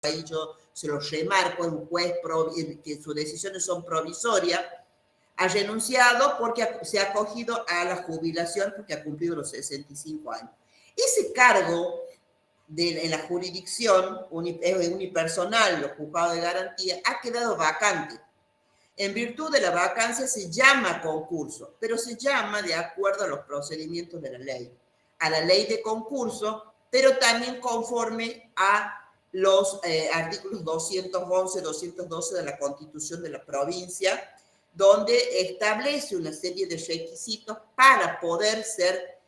ahí yo se lo remarco, es un juez que sus decisiones son provisorias, ha renunciado porque se ha acogido a la jubilación porque ha cumplido los 65 años. Ese cargo en la jurisdicción unipersonal, los juzgados de garantía, ha quedado vacante. En virtud de la vacancia se llama concurso, pero se llama de acuerdo a los procedimientos de la ley, a la ley de concurso, pero también conforme a los artículos 211, 212 de la Constitución de la provincia, donde establece una serie de requisitos para poder ser,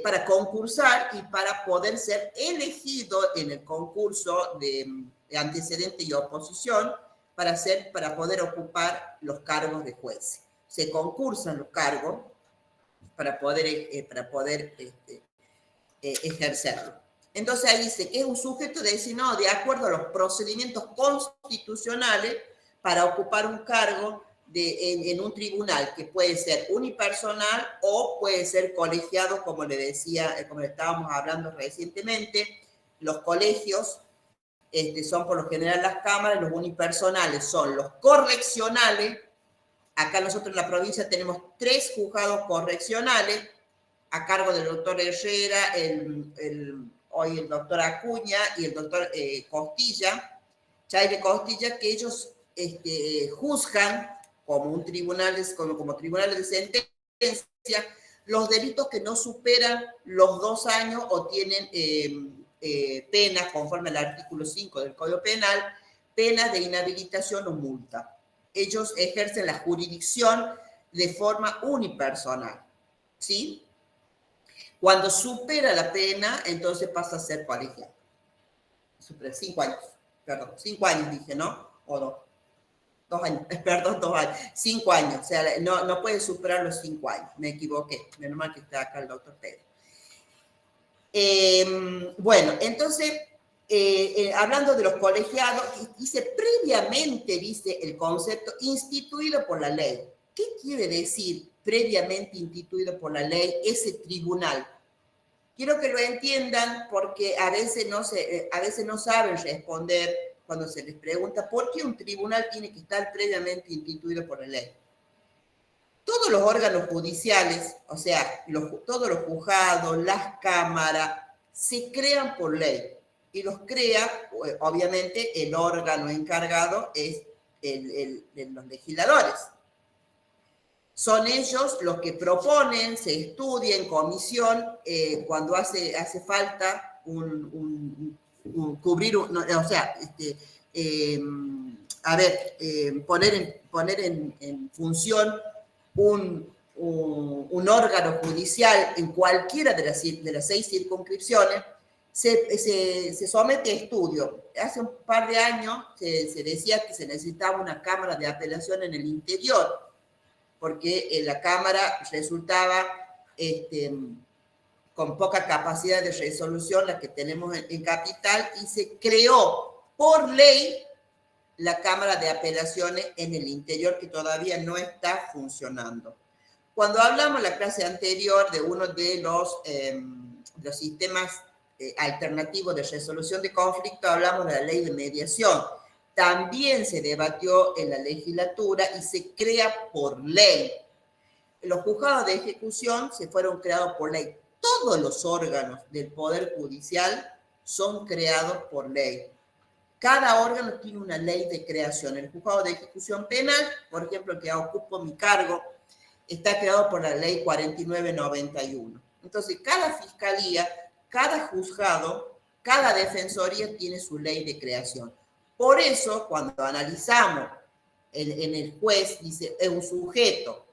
para concursar y para poder ser elegido en el concurso de antecedente y oposición para poder ocupar los cargos de juez. Se concursan los cargos para poder ejercerlo. Entonces ahí dice que es un sujeto designado de acuerdo a los procedimientos constitucionales para ocupar un cargo en un tribunal que puede ser unipersonal o puede ser colegiado, como le decía, como le estábamos hablando recientemente. Los colegios son por lo general las cámaras, los unipersonales son los correccionales. Acá nosotros en la provincia tenemos 3 juzgados correccionales a cargo del doctor Herrera, hoy el doctor Acuña y el doctor Costilla, Chaire Costilla, que ellos juzgan como tribunales de sentencia los delitos que no superan los 2 años o tienen penas, conforme al artículo 5 del Código Penal, penas de inhabilitación o multa. Ellos ejercen la jurisdicción de forma unipersonal, ¿sí? Cuando supera la pena, entonces pasa a ser colegiado. Supera 5 años, perdón, 5 años dije, ¿no? O 2 años, perdón, 2 años, 5 años, o sea, no puede superar los 5 años, me equivoqué, menos mal que está acá el doctor Pedro. Bueno, entonces, hablando de los colegiados, dice previamente, dice el concepto, instituido por la ley. ¿Qué quiere decir previamente instituido por la ley ese tribunal? Quiero que lo entiendan porque a veces no saben responder cuando se les pregunta por qué un tribunal tiene que estar previamente instituido por la ley. Todos los órganos judiciales, o sea, todos los juzgados, las cámaras, se crean por ley. Y los crea, obviamente, el órgano encargado es los legisladores. Son ellos los que proponen, se estudia en comisión, cuando hace falta poner en función un órgano judicial en cualquiera de las 6 circunscripciones, se somete a estudio. Hace un par de años se decía que se necesitaba una cámara de apelación en el interior, porque la cámara resultaba con poca capacidad de resolución, la que tenemos en capital, y se creó por ley la Cámara de Apelaciones en el interior, que todavía no está funcionando. Cuando hablamos en la clase anterior de uno de los sistemas alternativos de resolución de conflicto, hablamos de la ley de mediación. También se debatió en la legislatura y se crea por ley. Los juzgados de ejecución se fueron creados por ley. Todos los órganos del Poder Judicial son creados por ley. Cada órgano tiene una ley de creación. El juzgado de ejecución penal, por ejemplo, el que ocupo mi cargo, está creado por la ley 4991. Entonces, cada fiscalía, cada juzgado, cada defensoría tiene su ley de creación. Por eso, cuando analizamos en el juez, dice, es un sujeto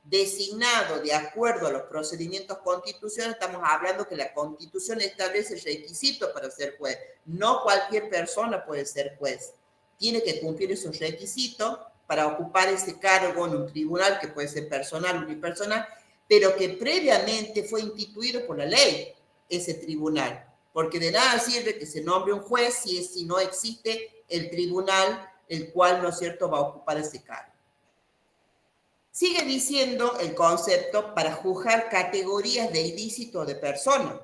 designado de acuerdo a los procedimientos constitucionales, estamos hablando que la Constitución establece requisitos para ser juez. No cualquier persona puede ser juez. Tiene que cumplir esos requisitos para ocupar ese cargo en un tribunal que puede ser personal, unipersonal, pero que previamente fue instituido por la ley, ese tribunal. Porque de nada sirve que se nombre un juez si no existe el tribunal el cual, ¿no es cierto?, va a ocupar ese cargo. Sigue diciendo el concepto para juzgar categorías de ilícito de persona.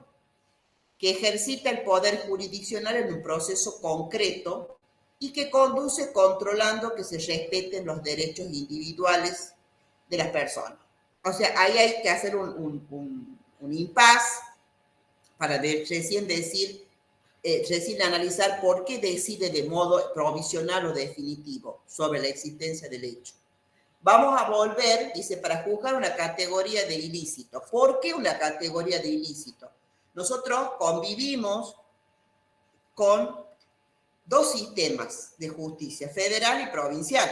que ejercita el poder jurisdiccional en un proceso concreto y que conduce controlando que se respeten los derechos individuales de las personas. O sea, ahí hay que hacer un impasse para recién decir, recién analizar por qué decide de modo provisional o definitivo sobre la existencia del hecho. Vamos a volver, dice, para juzgar una categoría de ilícito. ¿Por qué una categoría de ilícito? Nosotros convivimos con dos sistemas de justicia, federal y provincial.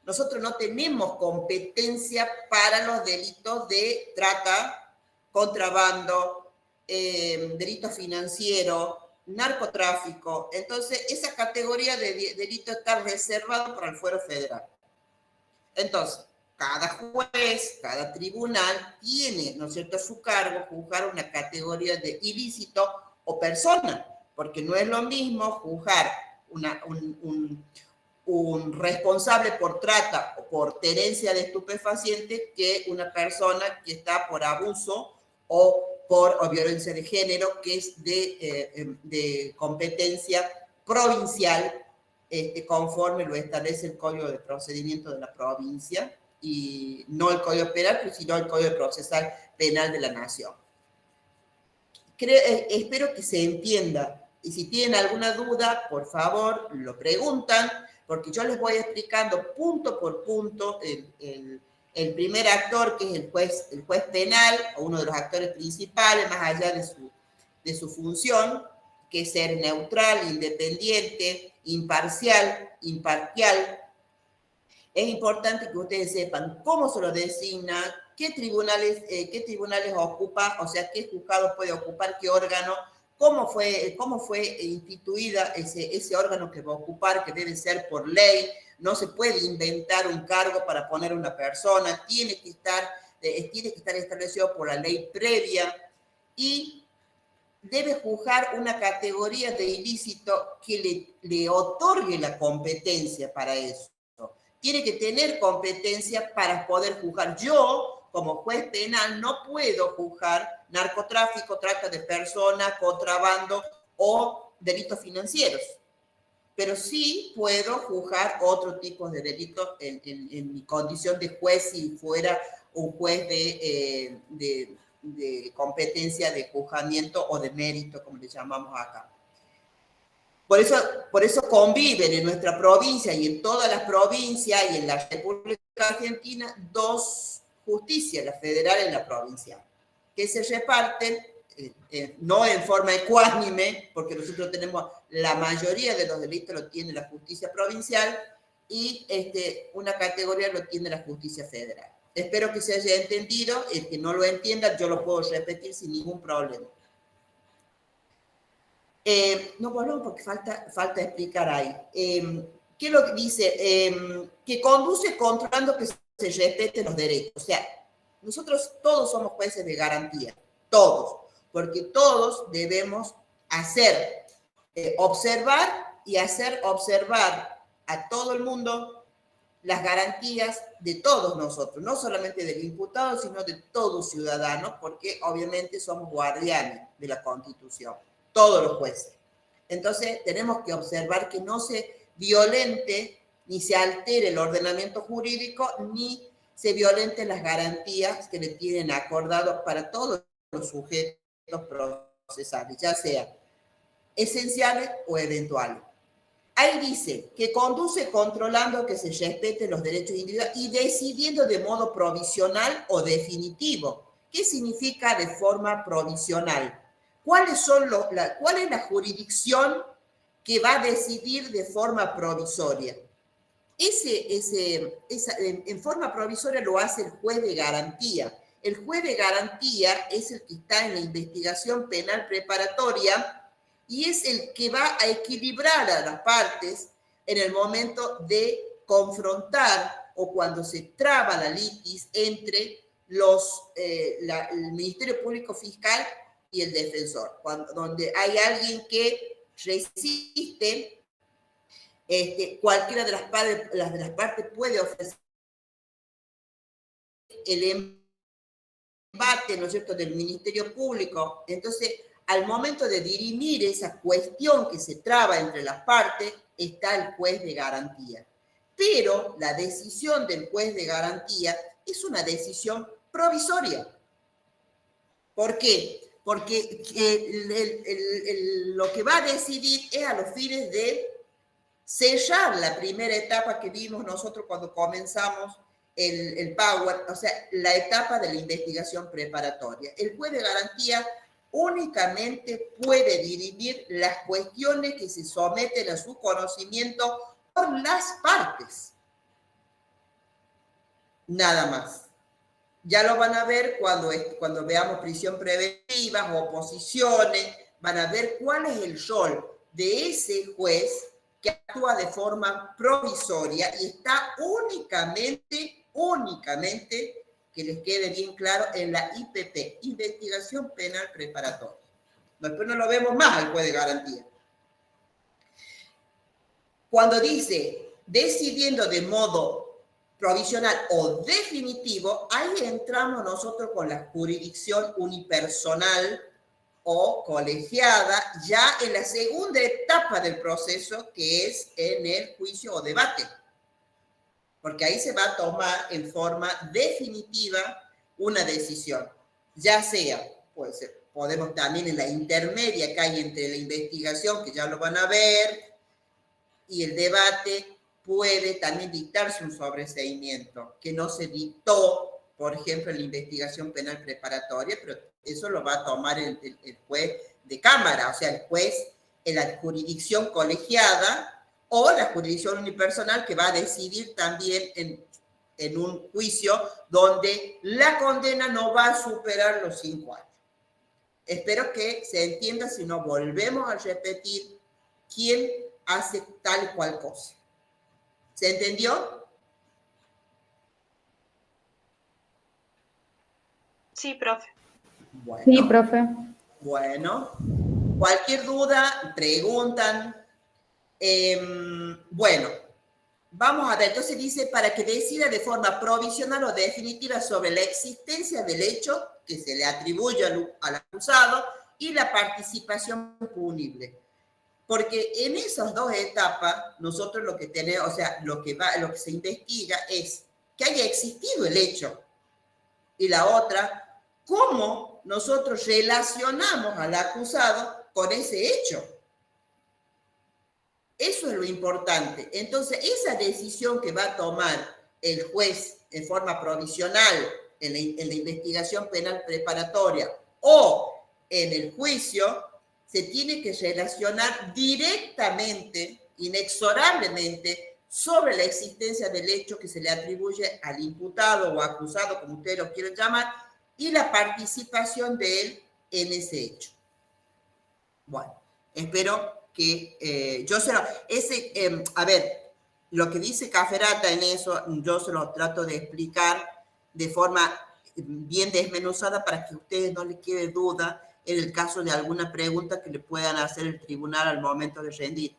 Nosotros no tenemos competencia para los delitos de trata, contrabando, delitos financieros, narcotráfico. Entonces, esa categoría de delito está reservada para el fuero federal. Entonces, cada juez, cada tribunal tiene, ¿no es cierto?, a su cargo juzgar una categoría de ilícito o persona, porque no es lo mismo juzgar un responsable por trata o por tenencia de estupefacientes que una persona que está por abuso o por violencia de género, que es de competencia provincial, conforme lo establece el Código de Procedimiento de la provincia, y no el Código Penal, sino el Código Procesal Penal de la Nación. Espero que se entienda, y si tienen alguna duda, por favor, lo preguntan, porque yo les voy explicando punto por punto el primer actor, que es el juez penal, o uno de los actores principales, más allá de su función, que es ser neutral, independiente, imparcial. Es importante que ustedes sepan cómo se lo designa, qué tribunales ocupa, o sea, qué juzgado puede ocupar, qué órgano, cómo fue instituida ese órgano que va a ocupar, que debe ser por ley. No se puede inventar un cargo para poner a una persona, tiene que estar establecido por la ley previa, y debe juzgar una categoría de ilícito que le otorgue la competencia para eso. Tiene que tener competencia para poder juzgar. Yo, como juez penal, no puedo juzgar narcotráfico, trata de personas, contrabando o delitos financieros, pero sí puedo juzgar otro tipo de delitos en mi condición de juez, si fuera un juez de competencia de juzgamiento o de mérito, como le llamamos acá. Por eso conviven en nuestra provincia y en todas las provincias y en la República Argentina dos justicias, la federal y la provincial, que se reparten no en forma ecuánime, porque nosotros tenemos la mayoría de los delitos lo tiene la justicia provincial y una categoría lo tiene la justicia federal. Espero que se haya entendido. El que no lo entienda, yo lo puedo repetir sin ningún problema. No volvemos porque falta explicar ahí. ¿Qué es lo que dice? Que conduce controlando que se respeten los derechos. O sea, nosotros todos somos jueces de garantía, todos, porque todos debemos observar y hacer observar a todo el mundo las garantías de todos nosotros, no solamente del imputado, sino de todo ciudadano, porque obviamente somos guardianes de la Constitución, todos los jueces. Entonces, tenemos que observar que no se violente ni se altere el ordenamiento jurídico, ni se violenten las garantías que le tienen acordado para todos los sujetos procesales, ya sea esenciales o eventuales. Ahí dice que conduce controlando que se respeten los derechos individuales y decidiendo de modo provisional o definitivo. ¿Qué significa de forma provisional? ¿Cuál es la jurisdicción que va a decidir de forma provisoria? En forma provisoria lo hace el juez de garantía. El juez de garantía es el que está en la investigación penal preparatoria y es el que va a equilibrar a las partes en el momento de confrontar o cuando se traba la litis entre el Ministerio Público Fiscal y el defensor, donde hay alguien que resiste. Cualquiera de las partes puede ofrecer el embate, ¿no es cierto?, del Ministerio Público. Entonces, al momento de dirimir esa cuestión que se traba entre las partes, está el juez de garantía. Pero la decisión del juez de garantía es una decisión provisoria. ¿Por qué? Porque lo que va a decidir es a los fines de sellar la primera etapa que vimos nosotros cuando comenzamos el Power, o sea, la etapa de la investigación preparatoria. El juez de garantía únicamente puede dirimir las cuestiones que se someten a su conocimiento por las partes. Nada más. Ya lo van a ver cuando veamos prisión preventiva, oposiciones, van a ver cuál es el rol de ese juez que actúa de forma provisoria y está únicamente, que les quede bien claro, en la IPP, Investigación Penal Preparatoria. Después no lo vemos más al juez de garantía. Cuando dice decidiendo de modo provisional o definitivo, ahí entramos nosotros con la jurisdicción unipersonal o colegiada, ya en la segunda etapa del proceso, que es en el juicio o debate. Porque ahí se va a tomar en forma definitiva una decisión, ya sea, puede ser, podemos también en la intermedia que hay entre la investigación, que ya lo van a ver, y el debate, puede también dictarse un sobreseimiento, que no se dictó, por ejemplo, en la investigación penal preparatoria, pero eso lo va a tomar el juez de cámara, o sea, el juez en la jurisdicción colegiada o la jurisdicción unipersonal, que va a decidir también en un juicio donde la condena no va a superar los 5 años. Espero que se entienda, si no volvemos a repetir quién hace tal y cual cosa. ¿Se entendió? Sí, profe. Bueno, sí, profe. Bueno, cualquier duda, preguntan. Bueno, vamos a ver. Entonces dice, para que decida de forma provisional o definitiva sobre la existencia del hecho que se le atribuye al acusado y la participación punible. Porque en esas dos etapas, nosotros lo que tenemos, o sea, lo que se investiga es que haya existido el hecho. Y la otra, cómo nosotros relacionamos al acusado con ese hecho. Eso es lo importante. Entonces, esa decisión que va a tomar el juez en forma provisional en la investigación penal preparatoria o en el juicio, se tiene que relacionar directamente, inexorablemente, sobre la existencia del hecho que se le atribuye al imputado o acusado, como ustedes lo quieren llamar, y la participación de él en ese hecho. Bueno, espero que a ver, lo que dice Caferata en eso, yo se lo trato de explicar de forma bien desmenuzada para que a ustedes no les quede duda en el caso de alguna pregunta que le puedan hacer el tribunal al momento de rendir.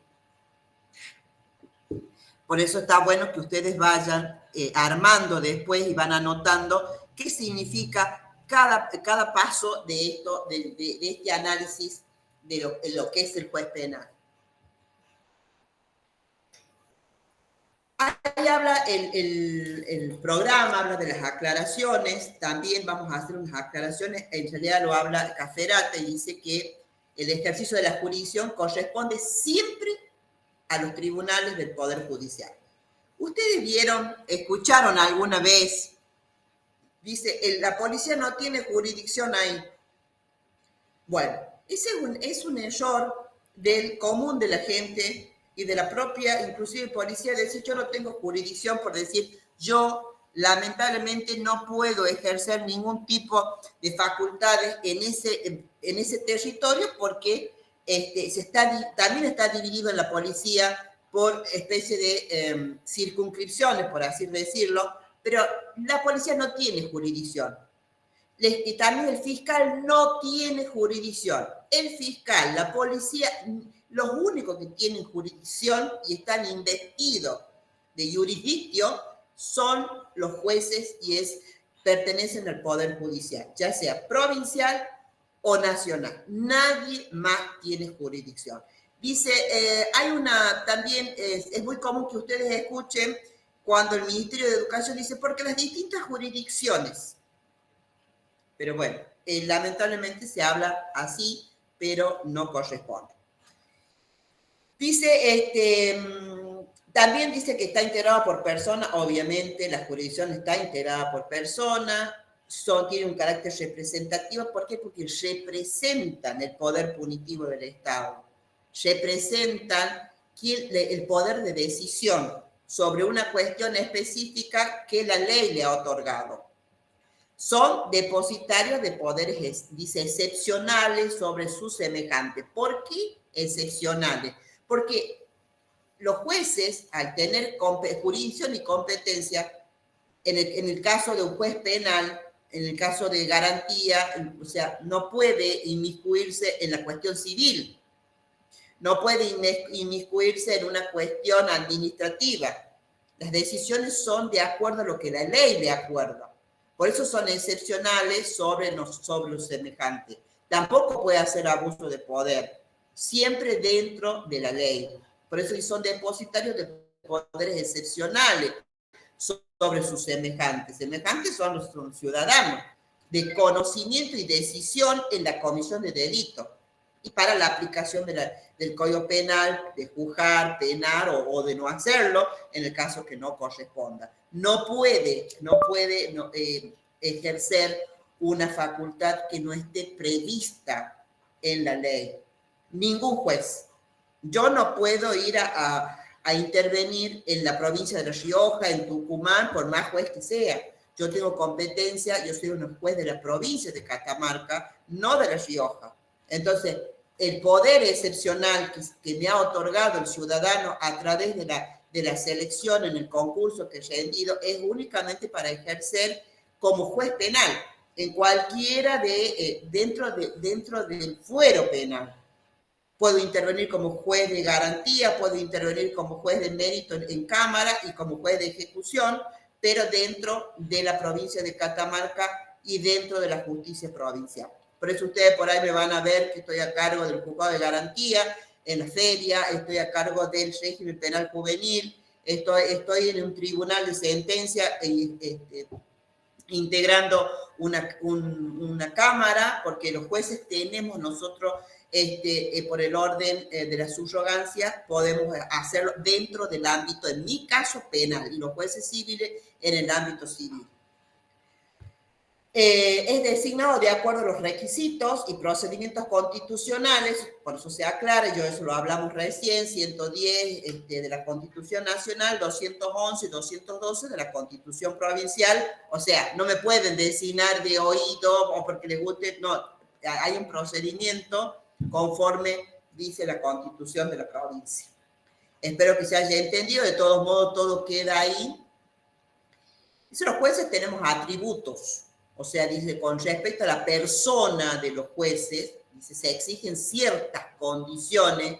Por eso está bueno que ustedes vayan armando después y van anotando qué significa cada paso de esto, de este análisis de lo que es el juez penal. Ahí habla el programa, habla de las aclaraciones, también vamos a hacer unas aclaraciones, en realidad lo habla Caferata y dice que el ejercicio de la jurisdicción corresponde siempre a los tribunales del Poder Judicial. ¿Ustedes escucharon alguna vez, dice, la policía no tiene jurisdicción ahí? Bueno, ese es un error del común de la gente y de la propia, inclusive policía, decir yo no tengo jurisdicción, por decir yo lamentablemente no puedo ejercer ningún tipo de facultades en ese territorio porque también está dividido en la policía por especie de circunscripciones, por así decirlo, pero la policía no tiene jurisdicción. Y también el fiscal no tiene jurisdicción. El fiscal, la policía, los únicos que tienen jurisdicción y están investidos de jurisdicción son los jueces y pertenecen al Poder Judicial, ya sea provincial o nacional. Nadie más tiene jurisdicción. Dice, hay también es muy común que ustedes escuchen cuando el Ministerio de Educación dice, porque las distintas jurisdicciones, pero bueno, lamentablemente se habla así, pero no corresponde. Dice, también dice que está integrado por persona, obviamente la jurisdicción está integrada por persona, tiene un carácter representativo, ¿por qué? Porque representan el poder punitivo del Estado, representan el poder de decisión sobre una cuestión específica que la ley le ha otorgado. Son depositarios de poderes, dice, excepcionales sobre sus semejantes. ¿Por qué excepcionales? Porque los jueces, al tener jurisdicción y competencia, en el caso de un juez penal, en el caso de garantía, o sea, no puede inmiscuirse en la cuestión civil, no puede inmiscuirse en una cuestión administrativa. Las decisiones son de acuerdo a lo que la ley le acuerda. Por eso son excepcionales sobre los semejantes. Tampoco puede hacer abuso de poder, siempre dentro de la ley. Por eso son depositarios de poderes excepcionales sobre sus semejantes. Semejantes son los ciudadanos, de conocimiento y decisión en la comisión de delito y para la aplicación del Código Penal, de juzgar, penar o de no hacerlo en el caso que no corresponda. No puede ejercer una facultad que no esté prevista en la ley. Ningún juez. Yo no puedo ir a intervenir en la provincia de La Rioja, en Tucumán, por más juez que sea. Yo tengo competencia, yo soy un juez de la provincia de Catamarca, no de La Rioja. Entonces, el poder excepcional que me ha otorgado el ciudadano a través de la selección en el concurso que he rendido es únicamente para ejercer como juez penal, en cualquiera dentro del fuero penal. Puedo intervenir como juez de garantía, puedo intervenir como juez de mérito en Cámara y como juez de ejecución, pero dentro de la provincia de Catamarca y dentro de la justicia provincial. Por eso ustedes por ahí me van a ver que estoy a cargo del juzgado de garantía en la feria, estoy a cargo del régimen penal juvenil, estoy en un tribunal de sentencia integrando una cámara, porque los jueces tenemos nosotros, por el orden de la subrogancia, podemos hacerlo dentro del ámbito, en mi caso, penal, y los jueces civiles en el ámbito civil. Es designado de acuerdo a los requisitos y procedimientos constitucionales, por eso se aclara, yo eso lo hablamos recién, 110 de la Constitución Nacional, 211 y 212 de la Constitución Provincial, o sea, no me pueden designar de oído o porque les guste, no, hay un procedimiento conforme dice la Constitución de la provincia. Espero que se haya entendido, de todos modos todo queda ahí. Dice, los jueces tenemos atributos. O sea, dice, con respecto a la persona de los jueces, dice, se exigen ciertas condiciones.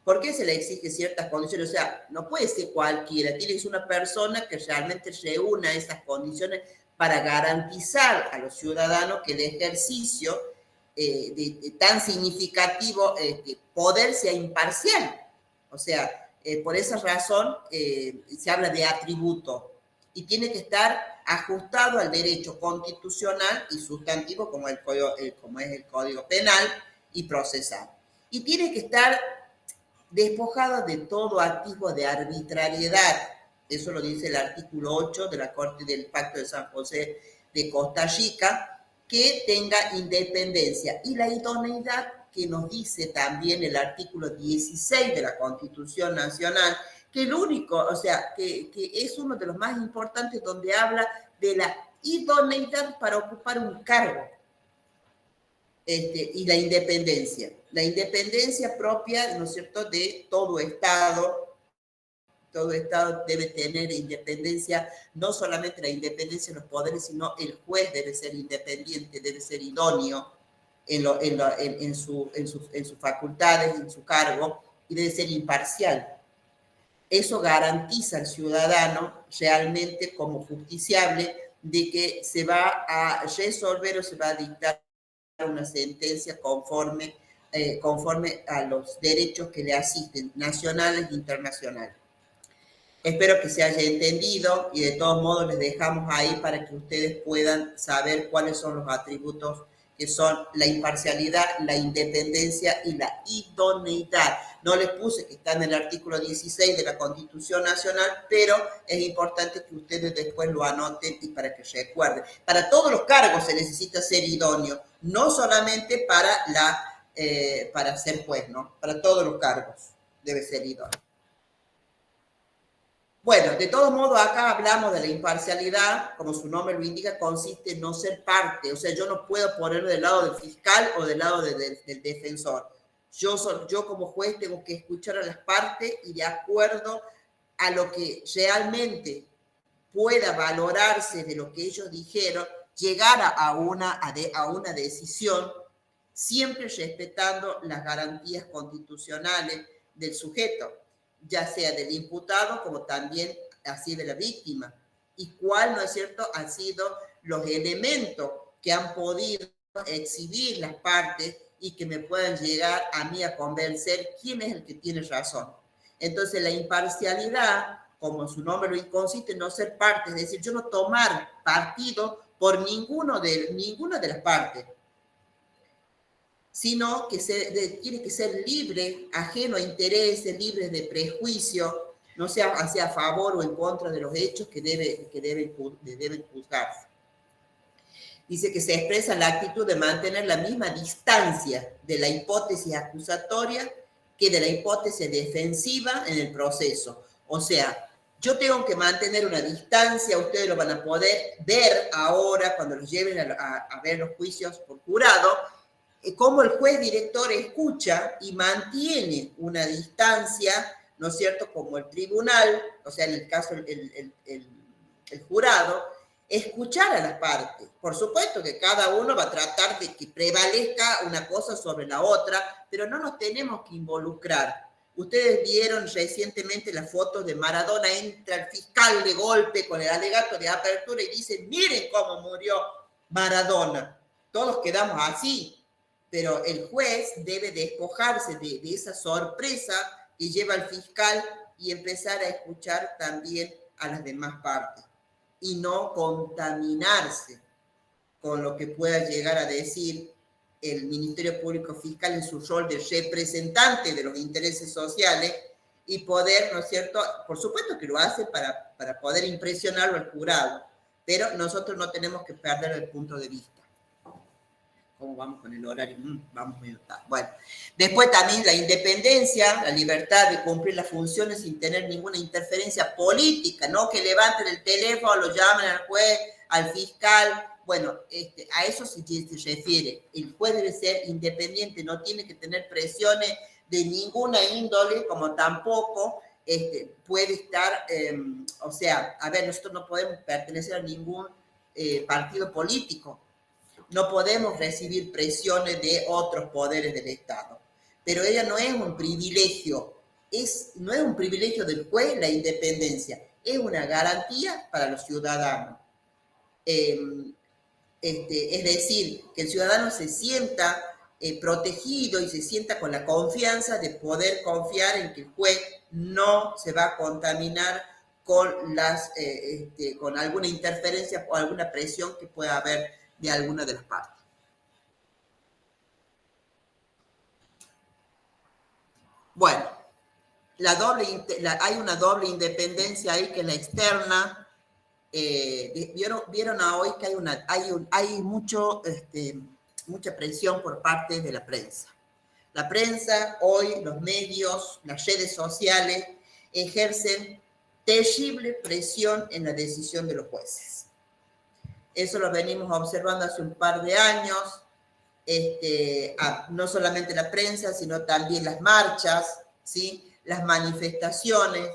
¿Por qué se le exige ciertas condiciones? O sea, no puede ser cualquiera, tiene que ser una persona que realmente reúna esas condiciones para garantizar a los ciudadanos que el ejercicio tan significativo poder sea imparcial. O sea, por esa razón se habla de atributo y tiene que estar ajustado al derecho constitucional y sustantivo como es el Código Penal y procesal. Y tiene que estar despojado de todo atisbo de arbitrariedad. Eso lo dice el artículo 8 de la Corte del Pacto de San José de Costa Rica, que tenga independencia. Y la idoneidad que nos dice también el artículo 16 de la Constitución Nacional, que el único, o sea, que es uno de los más importantes donde habla de la idoneidad para ocupar un cargo. Y la independencia propia, ¿no es cierto?, de todo Estado debe tener independencia, no solamente la independencia de los poderes, sino el juez debe ser independiente, debe ser idóneo en sus facultades, en su cargo, y debe ser imparcial. Eso garantiza al ciudadano realmente como justiciable de que se va a resolver o se va a dictar una sentencia conforme a los derechos que le asisten, nacionales e internacionales. Espero que se haya entendido y de todos modos les dejamos ahí para que ustedes puedan saber cuáles son los atributos que son la imparcialidad, la independencia y la idoneidad. No les puse que está en el artículo 16 de la Constitución Nacional, pero es importante que ustedes después lo anoten y para que recuerden. Para todos los cargos se necesita ser idóneo, no solamente para ser juez, ¿no? Para todos los cargos debe ser idóneo. Bueno, de todos modos, acá hablamos de la imparcialidad, como su nombre lo indica, consiste en no ser parte, o sea, yo no puedo ponerme del lado del fiscal o del lado del defensor. Yo como juez tengo que escuchar a las partes y de acuerdo a lo que realmente pueda valorarse de lo que ellos dijeron, llegar a una decisión, siempre respetando las garantías constitucionales del sujeto, ya sea del imputado como también así de la víctima, y cuál, ¿no es cierto?, han sido los elementos que han podido exhibir las partes y que me puedan llegar a mí a convencer quién es el que tiene razón. Entonces, la imparcialidad, como su nombre lo consiste en no ser parte, es decir, yo no tomar partido por ninguna de las partes, sino que tiene que ser libre, ajeno a intereses, libre de prejuicio, no sea hacia a favor o en contra de los hechos que deben juzgarse. Dice que se expresa la actitud de mantener la misma distancia de la hipótesis acusatoria que de la hipótesis defensiva en el proceso. O sea, yo tengo que mantener una distancia, ustedes lo van a poder ver ahora cuando los lleven a ver los juicios por jurado, cómo el juez director escucha y mantiene una distancia, ¿no es cierto?, como el tribunal, o sea, en el caso el jurado, escuchar a las partes. Por supuesto que cada uno va a tratar de que prevalezca una cosa sobre la otra, pero no nos tenemos que involucrar. Ustedes vieron recientemente las fotos de Maradona, entra el fiscal de golpe con el alegato de apertura y dice, miren cómo murió Maradona. Todos quedamos así. Pero el juez debe despojarse de esa sorpresa que lleva al fiscal y empezar a escuchar también a las demás partes y no contaminarse con lo que pueda llegar a decir el Ministerio Público Fiscal en su rol de representante de los intereses sociales y poder, ¿no es cierto?, por supuesto que lo hace para poder impresionarlo al jurado, pero nosotros no tenemos que perder el punto de vista. ¿Cómo vamos con el horario? Vamos medio tarde. Bueno, después también la independencia, la libertad de cumplir las funciones sin tener ninguna interferencia política, no que levanten el teléfono, lo llamen al juez, al fiscal. Bueno, a eso se refiere. El juez debe ser independiente, no tiene que tener presiones de ninguna índole, como tampoco puede estar, o sea, a ver, nosotros no podemos pertenecer a ningún partido político. No podemos recibir presiones de otros poderes del Estado. Pero ella no es un privilegio, no es un privilegio del juez la independencia, es una garantía para los ciudadanos. Es decir, que el ciudadano se sienta protegido y se sienta con la confianza de poder confiar en que el juez no se va a contaminar con alguna interferencia o alguna presión que pueda haber de alguna de las partes. Bueno, hay una doble independencia ahí que es la externa. Vieron hoy que hay mucha presión por parte de la prensa. La prensa, hoy, los medios, las redes sociales ejercen terrible presión en la decisión de los jueces. Eso lo venimos observando hace un par de años, no solamente la prensa, sino también las marchas, ¿sí?, las manifestaciones.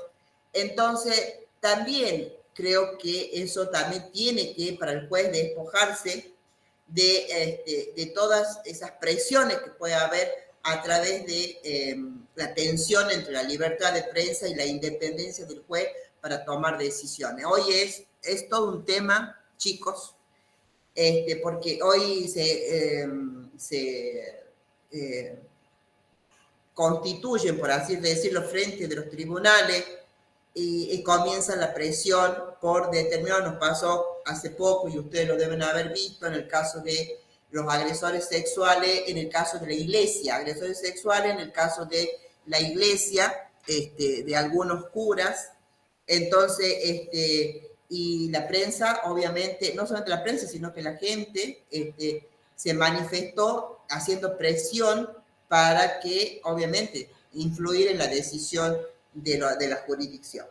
Entonces, también creo que eso también tiene que, para el juez, despojarse de todas esas presiones que puede haber a través de la tensión entre la libertad de prensa y la independencia del juez para tomar decisiones. Hoy es todo un tema, chicos, porque hoy constituyen, por así decirlo, frente de los tribunales y comienza la presión por determinado. Nos pasó hace poco, y ustedes lo deben haber visto, en el caso de los agresores sexuales, en el caso de la iglesia, agresores sexuales en el caso de la iglesia, de algunos curas. Entonces, y la prensa, obviamente, no solamente la prensa, sino que la gente se manifestó haciendo presión para que, obviamente, influir en la decisión de la jurisdicción.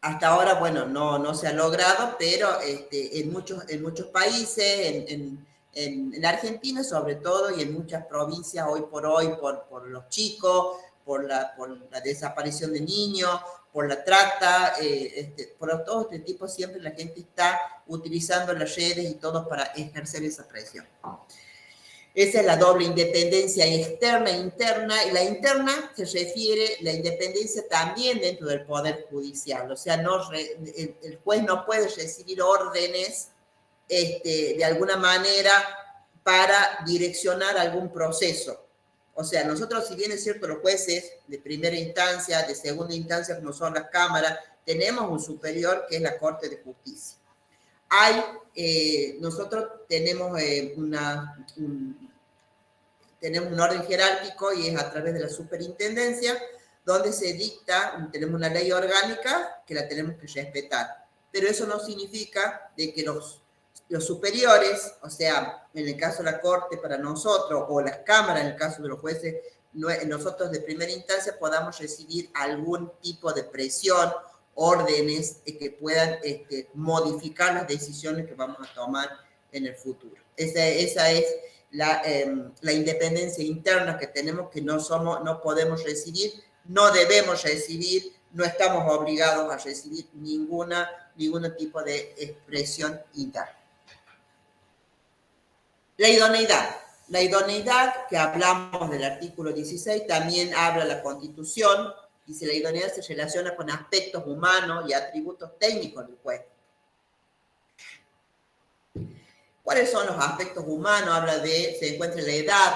Hasta ahora, bueno, no se ha logrado, pero en muchos países, en Argentina sobre todo, y en muchas provincias hoy por los chicos, por la desaparición de niños, por la trata, por todo este tipo, siempre la gente está utilizando las redes y todo para ejercer esa presión. Esa es la doble independencia externa e interna. Y la interna se refiere a la independencia también dentro del Poder Judicial. O sea, el juez no puede recibir órdenes de alguna manera para direccionar algún proceso. O sea, nosotros, si bien es cierto, los jueces de primera instancia, de segunda instancia, como son las cámaras, tenemos un superior que es la Corte de Justicia. Nosotros tenemos tenemos un orden jerárquico y es a través de la superintendencia donde se dicta, tenemos una ley orgánica que la tenemos que respetar. Pero eso no significa de que los superiores, o sea, en el caso de la Corte para nosotros, o las cámaras en el caso de los jueces, nosotros de primera instancia podamos recibir algún tipo de presión, órdenes que puedan modificar las decisiones que vamos a tomar en el futuro. Esa es la independencia interna que tenemos, que no podemos recibir, no debemos recibir, no estamos obligados a recibir ningún tipo de expresión interna. La idoneidad, que hablamos del artículo 16, también habla la Constitución. Dice, la idoneidad se relaciona con aspectos humanos y atributos técnicos del juez. ¿Cuáles son los aspectos humanos? Se encuentra la edad,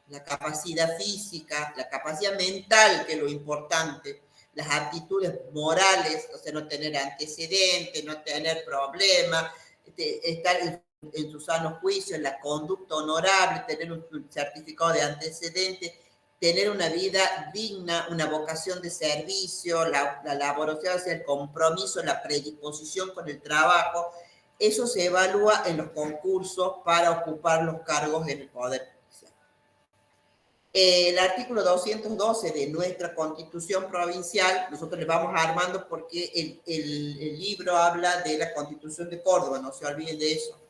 la capacidad física, la capacidad mental, que es lo importante, las aptitudes morales, o sea, no tener antecedentes, no tener problemas, estar en su sano juicio, en la conducta honorable, tener un certificado de antecedentes, tener una vida digna, una vocación de servicio, la laborosidad, o sea, el compromiso, la predisposición con el trabajo. Eso se evalúa en los concursos para ocupar los cargos en el Poder Judicial. El artículo 212 de nuestra Constitución Provincial, nosotros le vamos armando porque el libro habla de la Constitución de Córdoba, no se olviden de eso.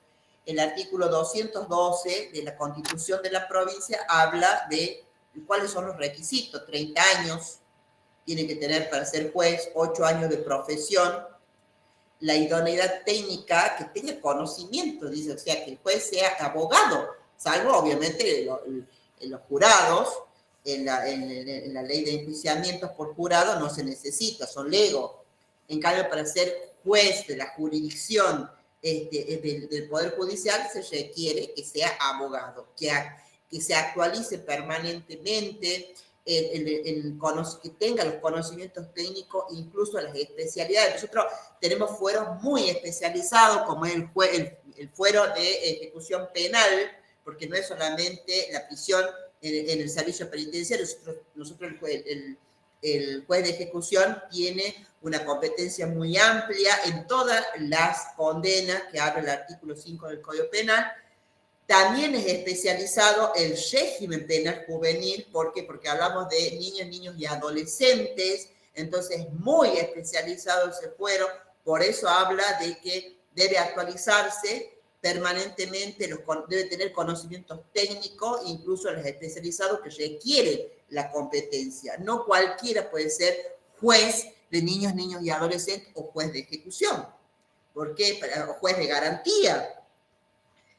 El artículo 212 de la Constitución de la provincia habla de cuáles son los requisitos. 30 años tiene que tener para ser juez, 8 años de profesión, la idoneidad técnica, que tenga conocimiento, dice, o sea, que el juez sea abogado, salvo obviamente los jurados, en la ley de enjuiciamientos por jurado no se necesita, son legos. En cambio, para ser juez de la jurisdicción del Poder Judicial se requiere que sea abogado, que se actualice permanentemente, que tenga los conocimientos técnicos, incluso las especialidades. Nosotros tenemos fueros muy especializados, como es el fuero de ejecución penal, porque no es solamente la prisión en el servicio penitenciario. Nosotros el juez de ejecución tiene una competencia muy amplia en todas las condenas que habla el artículo 5 del Código Penal. También es especializado el régimen penal juvenil. ¿Por qué? Porque hablamos de niños y adolescentes, entonces es muy especializado ese fuero. Por eso habla de que debe actualizarse permanentemente, debe tener conocimientos técnicos, incluso los especializados que requiere la competencia. No cualquiera puede ser juez de niños y adolescentes o juez de ejecución. ¿Por qué? O juez de garantía.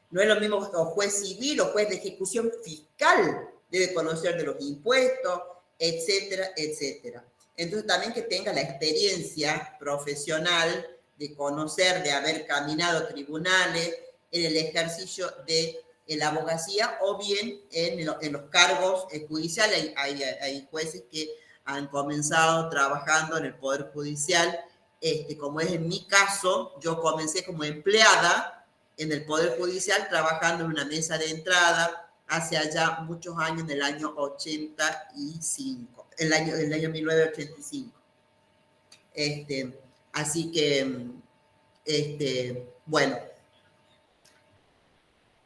No es lo mismo que juez civil o juez de ejecución fiscal. Debe conocer de los impuestos, etcétera, etcétera. Entonces también que tenga la experiencia profesional de conocer, de haber caminado tribunales en el ejercicio de en la abogacía o bien en los cargos judiciales. Hay jueces que han comenzado trabajando en el Poder Judicial, como es en mi caso. Yo comencé como empleada en el Poder Judicial trabajando en una mesa de entrada hace allá muchos años, en el año 85, el año 1985. Así que, bueno,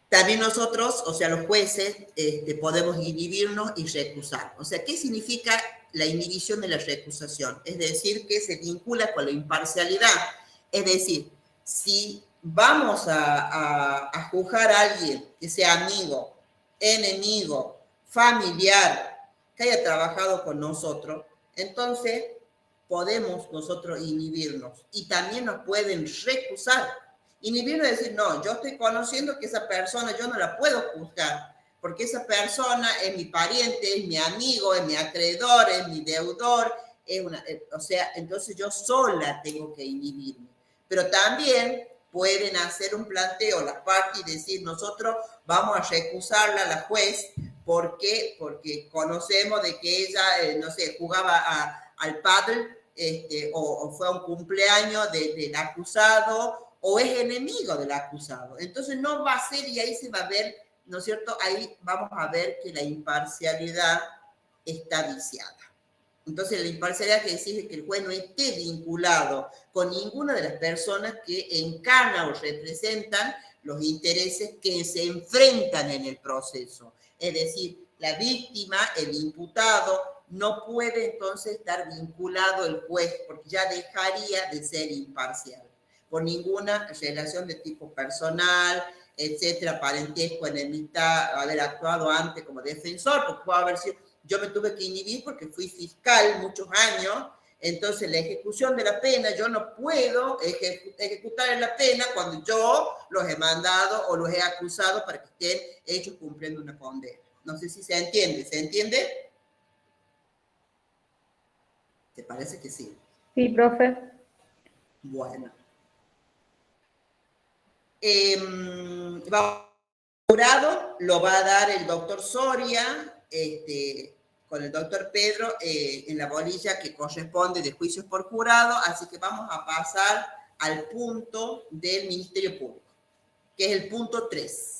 también nosotros, o sea, los jueces, podemos inhibirnos y recusar. O sea, ¿qué significa la inhibición de la recusación? Es decir, que se vincula con la imparcialidad. Es decir, si vamos a juzgar a alguien que sea amigo, enemigo, familiar, que haya trabajado con nosotros, entonces podemos nosotros inhibirnos y también nos pueden recusar. Inhibirnos es decir, no, yo estoy conociendo que esa persona yo no la puedo juzgar, porque esa persona es mi pariente, es mi amigo, es mi acreedor, es mi deudor, o sea, entonces yo sola tengo que inhibirme. Pero también pueden hacer un planteo las partes y decir, nosotros vamos a recusarla a la juez. ¿Por qué? Porque conocemos de que ella, no sé, jugaba al pádel, o fue a un cumpleaños del acusado, o es enemigo del acusado. Entonces no va a ser, y ahí se va a ver, ¿no es cierto? Ahí vamos a ver que la imparcialidad está viciada. Entonces la imparcialidad que decir es que el juez no esté vinculado con ninguna de las personas que encarnan o representan los intereses que se enfrentan en el proceso. Es decir, la víctima, el imputado, no puede entonces estar vinculado el juez, porque ya dejaría de ser imparcial, por ninguna relación de tipo personal, etcétera, parentesco, enemistad, haber actuado antes como defensor, porque puede haber sido, yo me tuve que inhibir porque fui fiscal muchos años. Entonces la ejecución de la pena, yo no puedo ejecutar la pena cuando yo los he mandado o los he acusado para que estén hechos cumpliendo una condena. No sé si se entiende. ¿Se entiende? ¿Te parece que sí? Sí, profe. Bueno. Jurado lo va a dar el doctor Soria, con el doctor Pedro, en la bolilla que corresponde de juicios por jurado. Así que vamos a pasar al punto del Ministerio Público, que es el punto 3.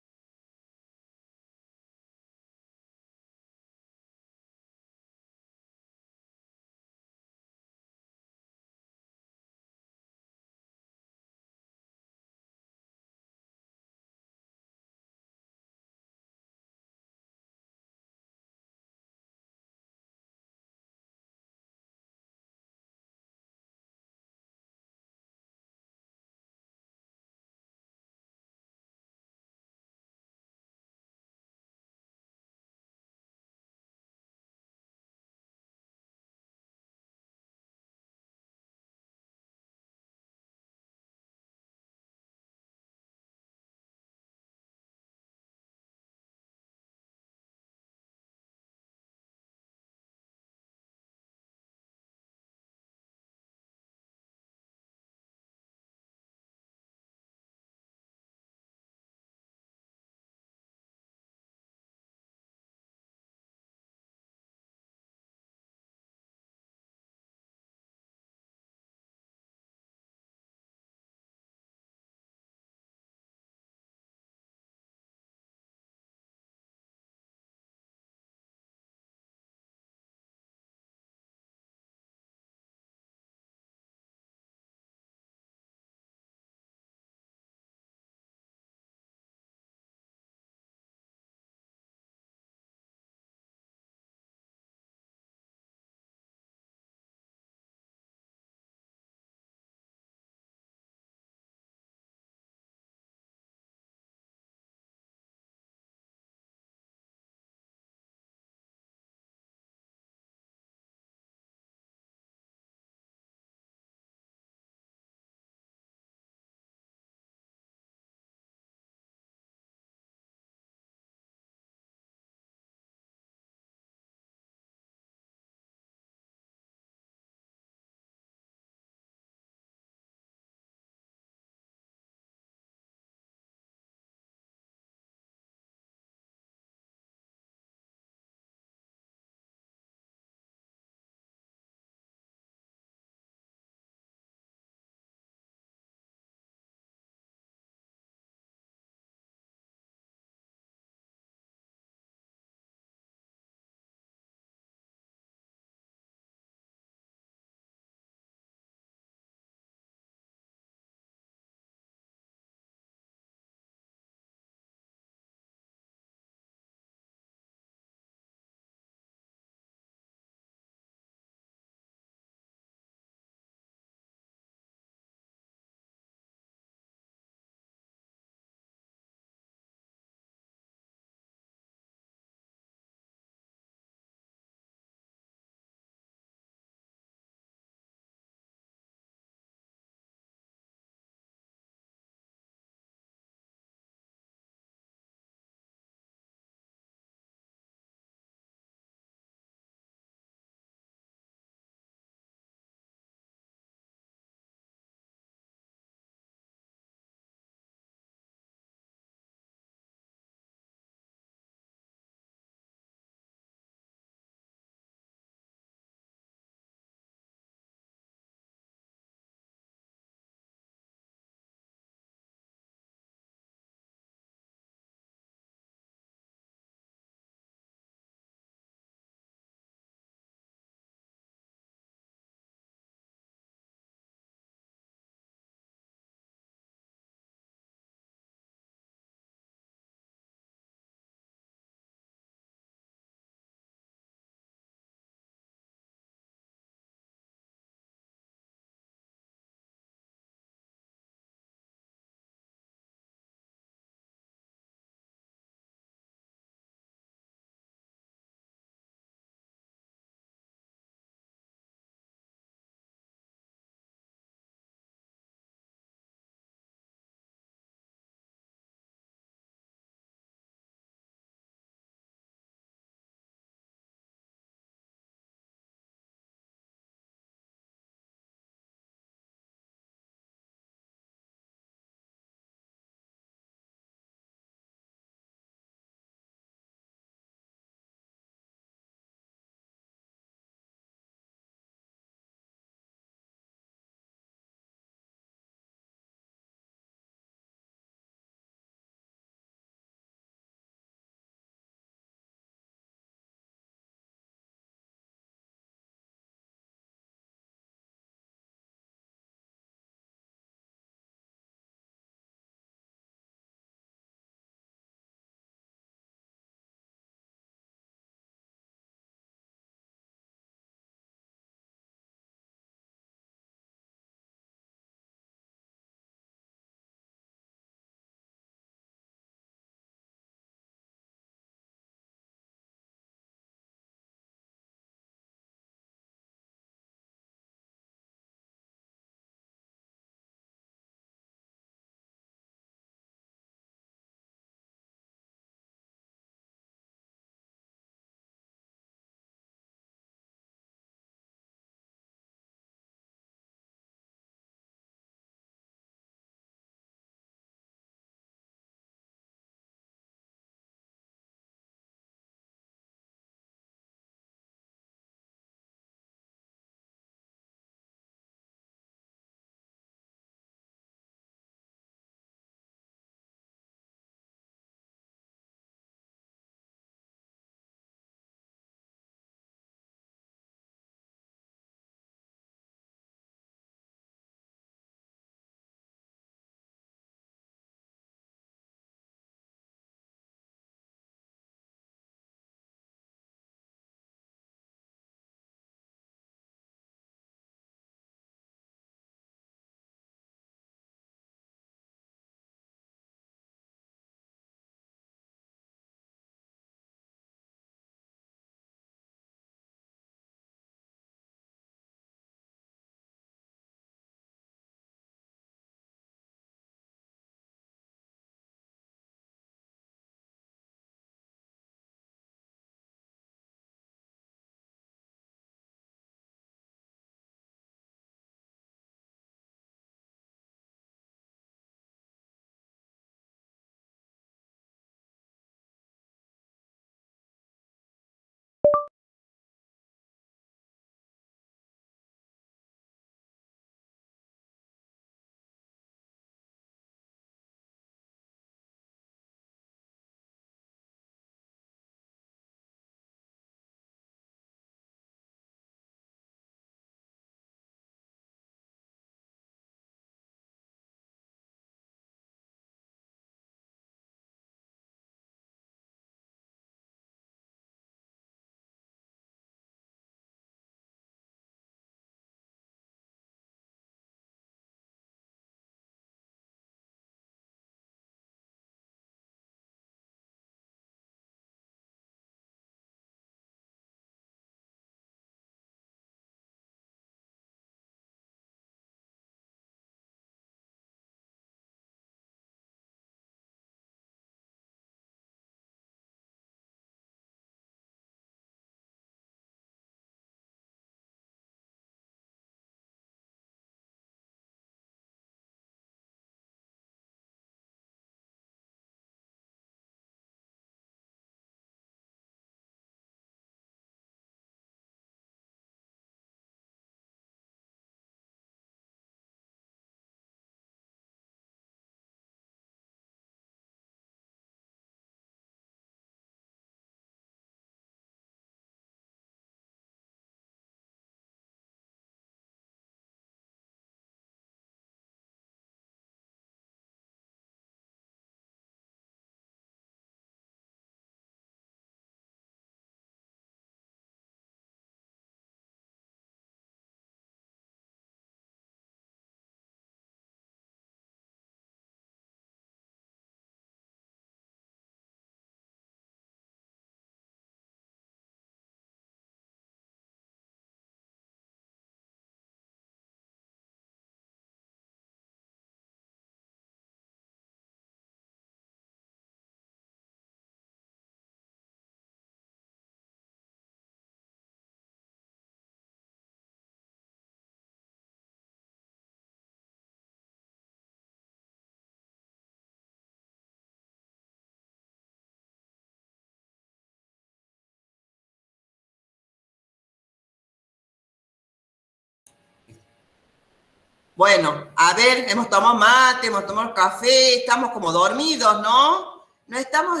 Bueno, a ver, hemos tomado mate, hemos tomado café, estamos como dormidos, ¿no? No estamos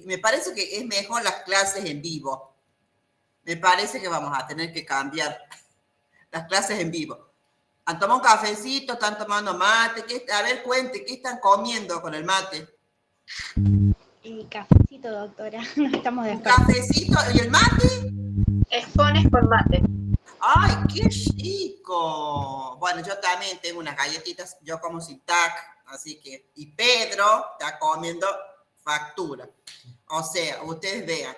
me parece que es mejor las clases en vivo. Me parece que vamos a tener que cambiar las clases en vivo. ¿Han tomado un cafecito? ¿Están tomando mate? A ver, cuente, ¿qué están comiendo con el mate? Cafecito, doctora. No estamos de acuerdo. ¿Un cafecito? ¿Y el mate? Expones con mate. ¡Ay, qué rico! Bueno, yo también tengo unas galletitas, yo como sin tac, así que... Y Pedro está comiendo factura. O sea, ustedes vean.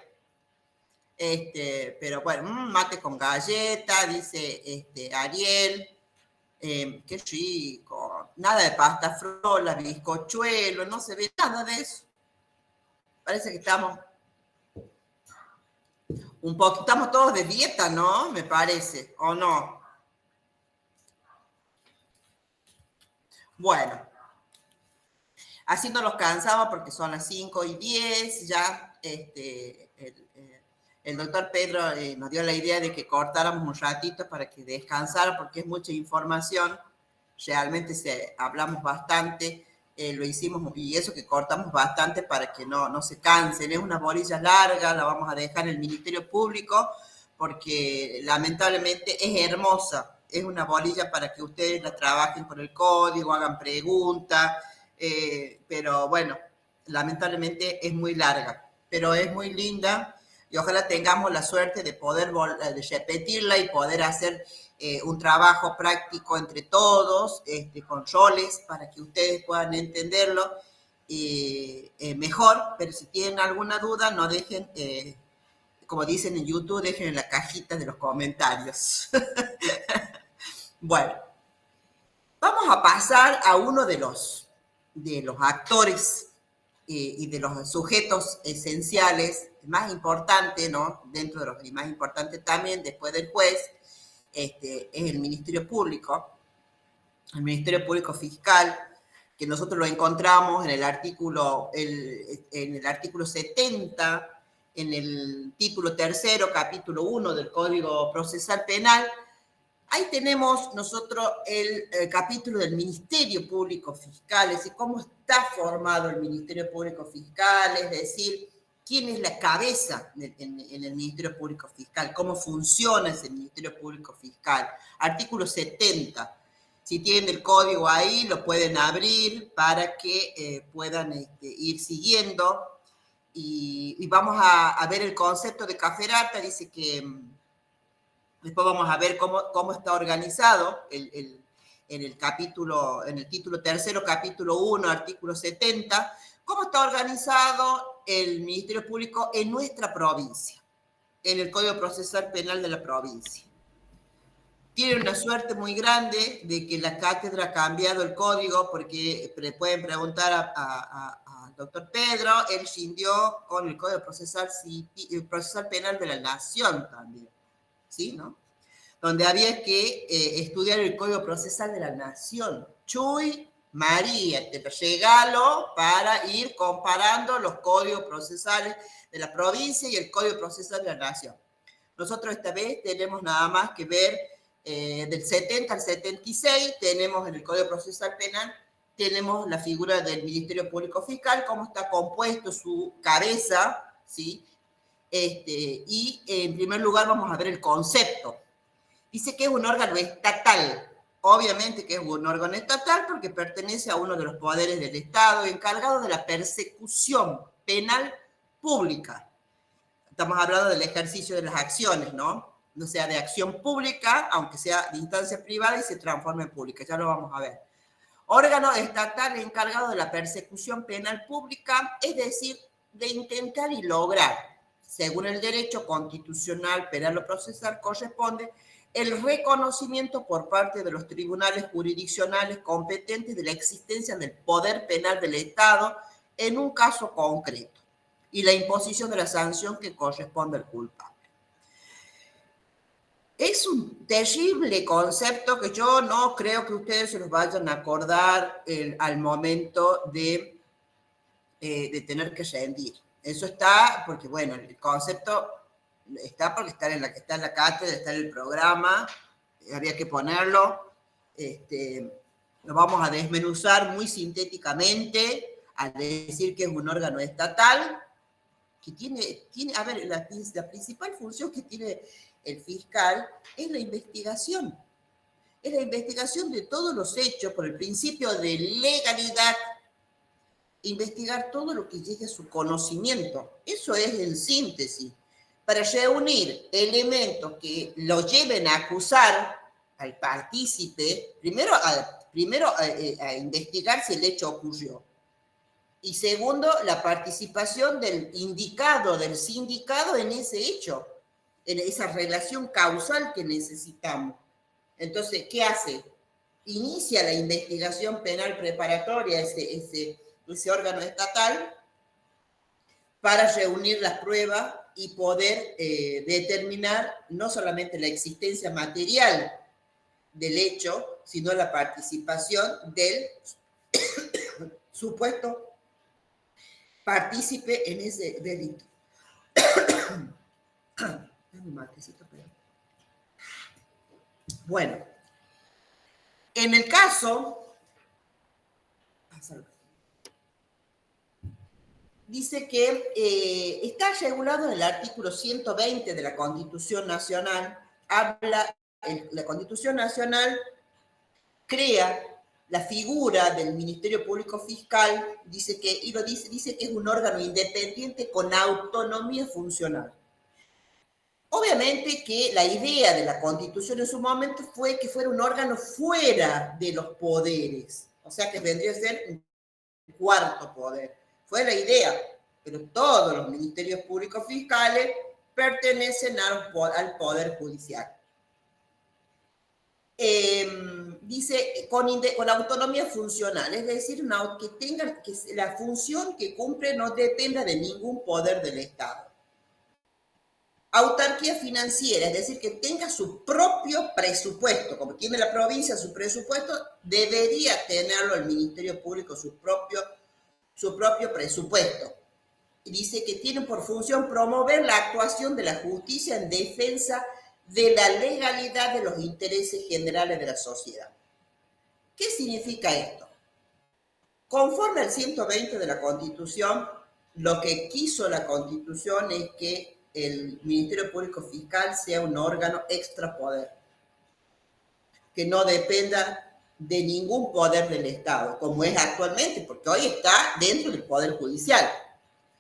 Pero bueno, mate con galleta, dice Ariel. Qué rico. Nada de pasta frola, bizcochuelo, no se ve nada de eso. Parece que estamos estamos todos de dieta, ¿no? Me parece, ¿o no? Bueno, así no los cansaba porque son las 5:10, ya el doctor Pedro nos dio la idea de que cortáramos un ratito para que descansara porque es mucha información, realmente hablamos bastante, lo hicimos y eso que cortamos bastante para que no se cansen, es una bolilla larga, la vamos a dejar en el Ministerio Público porque lamentablemente es hermosa, es una bolilla para que ustedes la trabajen con el código, hagan preguntas, pero bueno, lamentablemente es muy larga, pero es muy linda y ojalá tengamos la suerte de poder de repetirla y poder hacer un trabajo práctico entre todos, con roles, para que ustedes puedan entenderlo mejor, pero si tienen alguna duda, no dejen, como dicen en YouTube, dejen en la cajita de los comentarios. Bueno, vamos a pasar a uno de los actores y de los sujetos esenciales, más importante, ¿no? Dentro de los y más importante también, después del juez, es el Ministerio Público Fiscal, que nosotros lo encontramos en el artículo 70, en el título 3, capítulo 1 del Código Procesal Penal. Ahí tenemos nosotros el capítulo del Ministerio Público Fiscal, es decir, cómo está formado el Ministerio Público Fiscal, es decir, quién es la cabeza en el Ministerio Público Fiscal, cómo funciona ese Ministerio Público Fiscal. Artículo 70. Si tienen el código ahí, lo pueden abrir para que puedan ir siguiendo. Y vamos a ver el concepto de caferata, dice que... Después vamos a ver cómo está organizado en el título 3, capítulo 1, artículo 70, cómo está organizado el Ministerio Público en nuestra provincia, en el Código Procesal Penal de la provincia. Tienen una suerte muy grande de que la cátedra ha cambiado el código, porque pueden preguntar al doctor Pedro, él rindió con el Código Procesal Penal de la Nación también. ¿Sí? ¿No? Donde había que estudiar el Código Procesal de la Nación. Chuy, María, te regalo para ir comparando los códigos procesales de la provincia y el Código Procesal de la Nación. Nosotros esta vez tenemos nada más que ver del 70 al 76, tenemos en el Código Procesal Penal, tenemos la figura del Ministerio Público Fiscal, cómo está compuesto su cabeza, ¿sí? Y en primer lugar vamos a ver el concepto. Dice que es un órgano estatal. Obviamente que es un órgano estatal porque pertenece a uno de los poderes del Estado encargado de la persecución penal pública. Estamos hablando del ejercicio de las acciones, ¿no? O sea, de acción pública, aunque sea de instancia privada y se transforme en pública. Ya lo vamos a ver. Órgano estatal encargado de la persecución penal pública, es decir, de intentar y lograr, según el derecho constitucional penal o procesal, corresponde el reconocimiento por parte de los tribunales jurisdiccionales competentes de la existencia del poder penal del Estado en un caso concreto y la imposición de la sanción que corresponde al culpable. Es un terrible concepto que yo no creo que ustedes se los vayan a acordar al momento de tener que rendir. Eso está porque, bueno, el concepto está porque está en la cátedra, está en el programa, había que ponerlo, lo vamos a desmenuzar muy sintéticamente, a decir que es un órgano estatal, que tiene a ver, la principal función que tiene el fiscal es la investigación. Es la investigación de todos los hechos por el principio de legalidad, investigar todo lo que llegue a su conocimiento. Eso es en síntesis, para reunir elementos que lo lleven a acusar al partícipe, primero a investigar si el hecho ocurrió, y segundo, la participación del indicado, del sindicado en ese hecho, en esa relación causal que necesitamos. Entonces, ¿qué hace? Inicia la investigación penal preparatoria, ese órgano estatal, para reunir las pruebas y poder determinar no solamente la existencia material del hecho, sino la participación del supuesto partícipe en ese delito. Dame un matecito, perdón. Bueno, en el caso, dice que está regulado en el artículo 120 de la Constitución Nacional. La Constitución Nacional crea la figura del Ministerio Público Fiscal, dice que es un órgano independiente con autonomía funcional. Obviamente que la idea de la Constitución en su momento fue que fuera un órgano fuera de los poderes, o sea que vendría a ser un cuarto poder. Fue la idea, pero todos los ministerios públicos fiscales pertenecen al Poder Judicial. Dice con autonomía funcional, es decir, que la función que cumple no dependa de ningún poder del Estado. Autarquía financiera, es decir, que tenga su propio presupuesto, como tiene la provincia su presupuesto, debería tenerlo el Ministerio Público su propio presupuesto. Y dice que tiene por función promover la actuación de la justicia en defensa de la legalidad de los intereses generales de la sociedad. ¿Qué significa esto? Conforme al 120 de la Constitución, lo que quiso la Constitución es que el Ministerio Público Fiscal sea un órgano extrapoder, que no dependa de ningún poder del Estado, como es actualmente, porque hoy está dentro del Poder Judicial.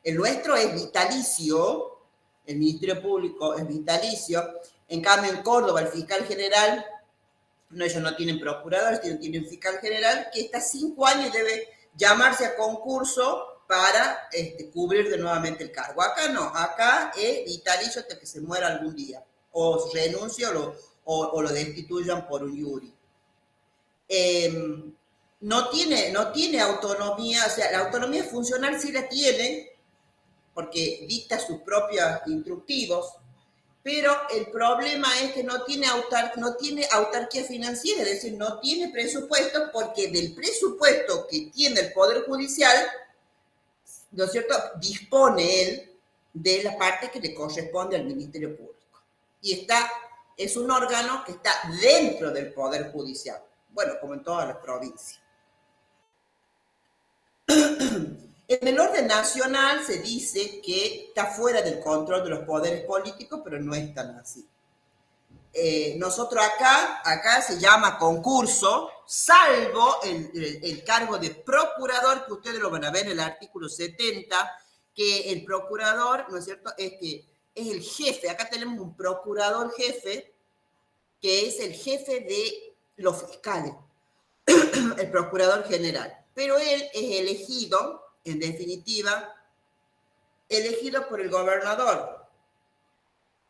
El nuestro es vitalicio, el Ministerio Público es vitalicio. En cambio, en Córdoba, el fiscal general, ellos no tienen procuradores, tienen fiscal general que está 5 años y debe llamarse a concurso para cubrir de nuevamente el cargo. Acá no, acá es vitalicio hasta que se muera algún día, o renuncia o lo destituyan por un iuri. No tiene autonomía, o sea, la autonomía funcional sí la tiene, porque dicta sus propios instructivos, pero el problema es que no tiene autarquía financiera, es decir, no tiene presupuesto, porque del presupuesto que tiene el Poder Judicial, ¿no es cierto?, dispone él de la parte que le corresponde al Ministerio Público. Y es un órgano que está dentro del Poder Judicial, bueno, como en todas las provincias. En el orden nacional se dice que está fuera del control de los poderes políticos, pero no es tan así. Nosotros acá se llama concurso, salvo el cargo de procurador, que ustedes lo van a ver en el artículo 70, que el procurador, ¿no es cierto?, es el jefe. Acá tenemos un procurador jefe, que es el jefe de los fiscales, el procurador general. Pero él es elegido, en definitiva, elegido por el gobernador.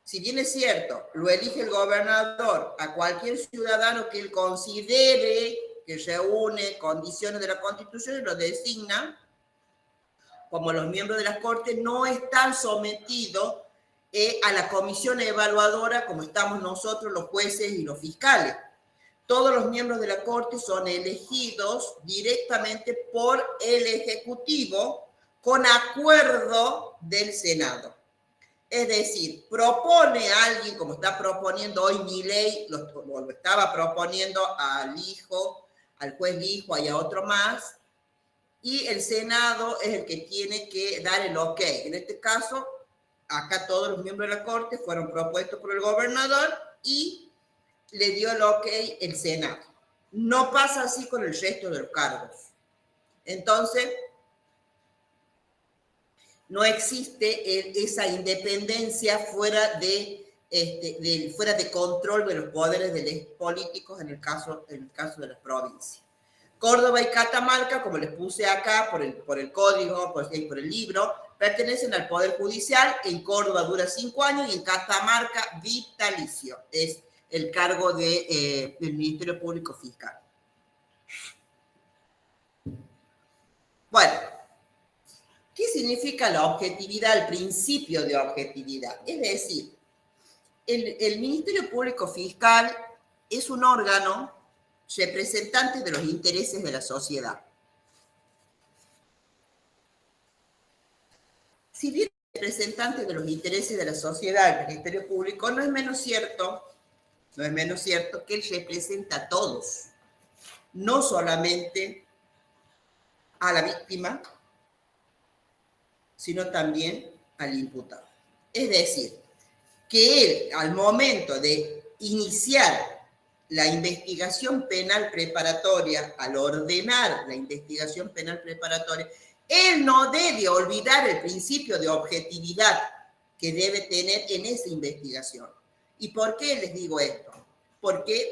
Si bien es cierto, lo elige el gobernador a cualquier ciudadano que él considere que reúne condiciones de la Constitución y lo designa, como los miembros de la Corte, no están sometidos a la comisión evaluadora como estamos nosotros, los jueces y los fiscales. Todos los miembros de la Corte son elegidos directamente por el Ejecutivo con acuerdo del Senado. Es decir, propone a alguien, como está proponiendo hoy Milei, lo estaba proponiendo al hijo, al juez Lijo y a otro más, y el Senado es el que tiene que dar el ok. En este caso, acá todos los miembros de la Corte fueron propuestos por el gobernador y le dio el ok el Senado. No pasa así con el resto de los cargos. Entonces, no existe esa independencia fuera de control de los poderes de los políticos en el caso de las provincias. Córdoba y Catamarca, como les puse acá por el código, por el libro, pertenecen al Poder Judicial. En Córdoba dura 5 años y en Catamarca vitalicio. Es el cargo del Ministerio Público Fiscal. Bueno, ¿qué significa la objetividad, el principio de objetividad? Es decir, el Ministerio Público Fiscal es un órgano representante de los intereses de la sociedad. Si bien es representante de los intereses de la sociedad, el Ministerio Público, no es menos cierto que él representa a todos, no solamente a la víctima, sino también al imputado. Es decir, que él, al momento de iniciar la investigación penal preparatoria, al ordenar la investigación penal preparatoria, él no debe olvidar el principio de objetividad que debe tener en esa investigación. ¿Y por qué les digo esto? Porque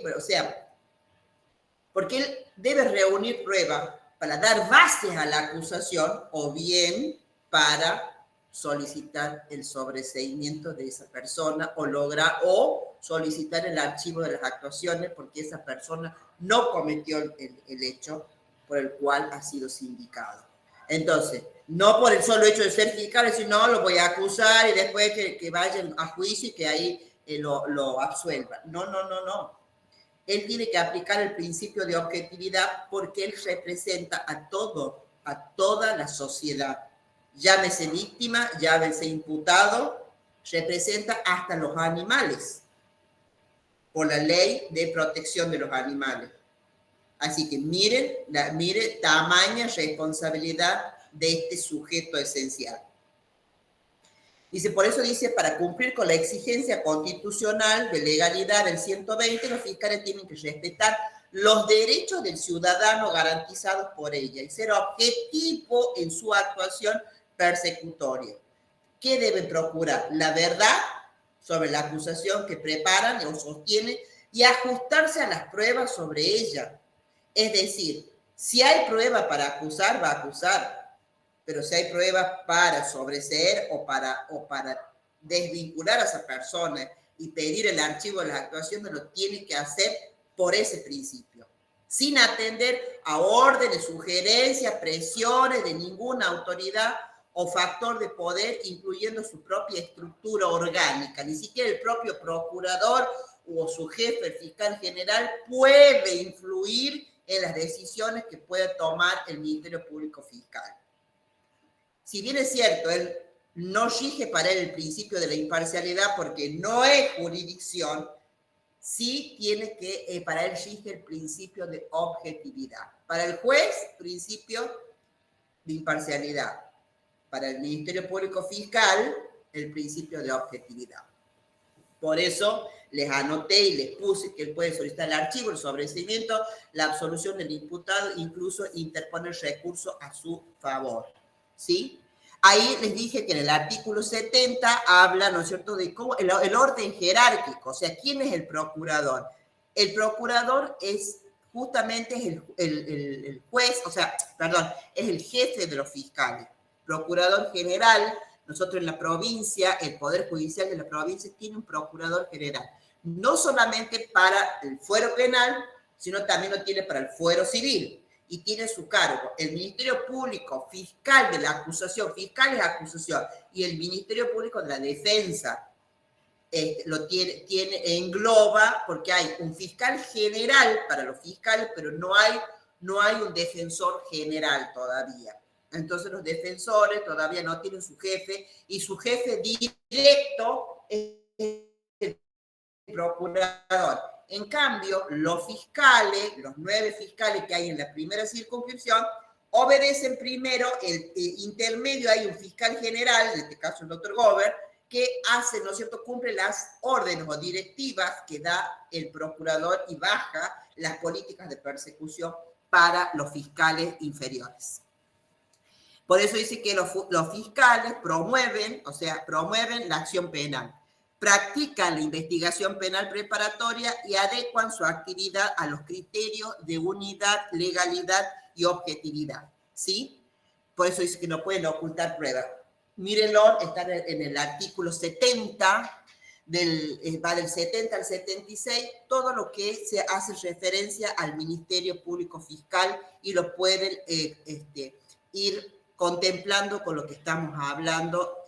él debe reunir pruebas para dar bases a la acusación o bien para solicitar el sobreseimiento de esa persona o solicitar el archivo de las actuaciones porque esa persona no cometió el hecho por el cual ha sido sindicado. Entonces, no por el solo hecho de ser fiscal, sino lo voy a acusar y después que vayan a juicio y que ahí lo absuelva. No. Él tiene que aplicar el principio de objetividad porque él representa a toda la sociedad. Llámese víctima, llámese imputado, representa hasta los animales, por la ley de protección de los animales. Así que mire tamaña responsabilidad de este sujeto esencial. Por eso dice, para cumplir con la exigencia constitucional de legalidad del 120, los fiscales tienen que respetar los derechos del ciudadano garantizados por ella y ser objetivo en su actuación persecutoria. ¿Qué deben procurar? La verdad sobre la acusación que preparan o sostienen y ajustarse a las pruebas sobre ella. Es decir, si hay prueba para acusar, va a acusar, pero si hay pruebas para sobreseer o para desvincular a esa persona y pedir el archivo de las actuaciones, lo tiene que hacer por ese principio, sin atender a órdenes, sugerencias, presiones de ninguna autoridad o factor de poder, incluyendo su propia estructura orgánica. Ni siquiera el propio procurador o su jefe, el fiscal general, puede influir en las decisiones que puede tomar el Ministerio Público Fiscal. Si bien es cierto, él no rige para él el principio de la imparcialidad porque no es jurisdicción, sí tiene que, para él rige el principio de objetividad. Para el juez, principio de imparcialidad. Para el Ministerio Público Fiscal, el principio de objetividad. Por eso les anoté y les puse que él puede solicitar el archivo, el sobreseimiento, la absolución del imputado, incluso interponer recurso a su favor. ¿Sí? Ahí les dije que en el artículo 70 habla, ¿no es cierto?, de cómo el orden jerárquico, o sea, ¿quién es el procurador? El procurador es justamente el juez, es el jefe de los fiscales. Procurador general, nosotros en la provincia, el Poder Judicial de la provincia tiene un procurador general, no solamente para el fuero penal, sino también lo tiene para el fuero civil, y tiene a su cargo el Ministerio Público Fiscal de la acusación, fiscal es acusación, y el Ministerio Público de la Defensa lo engloba, porque hay un fiscal general para los fiscales, pero no hay un defensor general todavía. Entonces los defensores todavía no tienen su jefe y su jefe directo es el procurador. En cambio, los fiscales, los 9 fiscales que hay en la primera circunscripción, obedecen primero el intermedio, hay un fiscal general, en este caso el doctor Gober, que hace, ¿no es cierto?, cumple las órdenes o directivas que da el procurador y baja las políticas de persecución para los fiscales inferiores. Por eso dice que los fiscales promueven, o sea, promueven la acción penal, practican la investigación penal preparatoria y adecuan su actividad a los criterios de unidad, legalidad y objetividad, ¿sí? Por eso dice que no pueden ocultar pruebas. Mírenlo, está en el artículo 70, va del 70 al 76, todo lo que se hace referencia al Ministerio Público Fiscal y lo pueden ir contemplando con lo que estamos hablando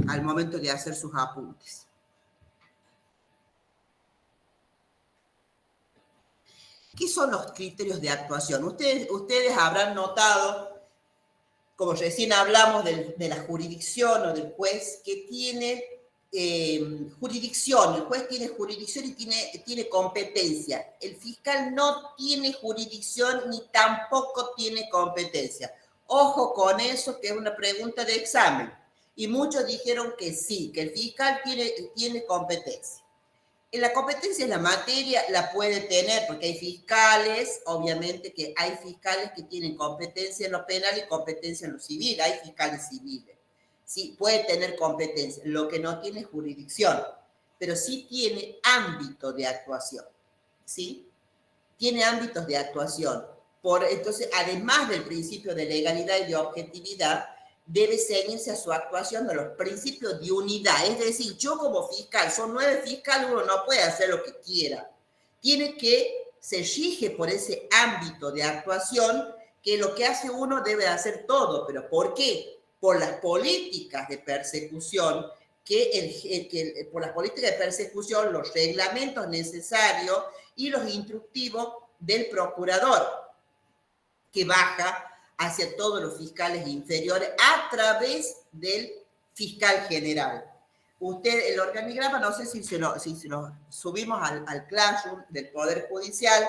al momento de hacer sus apuntes. ¿Qué son los criterios de actuación? Ustedes habrán notado, como recién hablamos de la jurisdicción o del juez, que tiene jurisdicción. El juez tiene jurisdicción y tiene competencia. El fiscal no tiene jurisdicción ni tampoco tiene competencia. Ojo con eso, que es una pregunta de examen. Y muchos dijeron que sí, que el fiscal tiene competencia. En la competencia en la materia la puede tener, porque hay fiscales, obviamente que hay fiscales que tienen competencia en lo penal y competencia en lo civil, hay fiscales civiles. Sí, puede tener competencia, lo que no tiene jurisdicción, pero sí tiene ámbito de actuación, ¿sí? Tiene ámbitos de actuación. Entonces, además del principio de legalidad y de objetividad, debe ceñirse a su actuación de los principios de unidad. Es decir, yo como fiscal, son 9 fiscales, uno no puede hacer lo que quiera. Se rige por ese ámbito de actuación, que lo que hace uno debe hacer todo. ¿Pero por qué? Por las políticas de persecución, por las políticas de persecución, los reglamentos necesarios y los instructivos del procurador, que baja hacia todos los fiscales inferiores a través del fiscal general. El organigrama, no sé si se lo subimos al Classroom del Poder Judicial,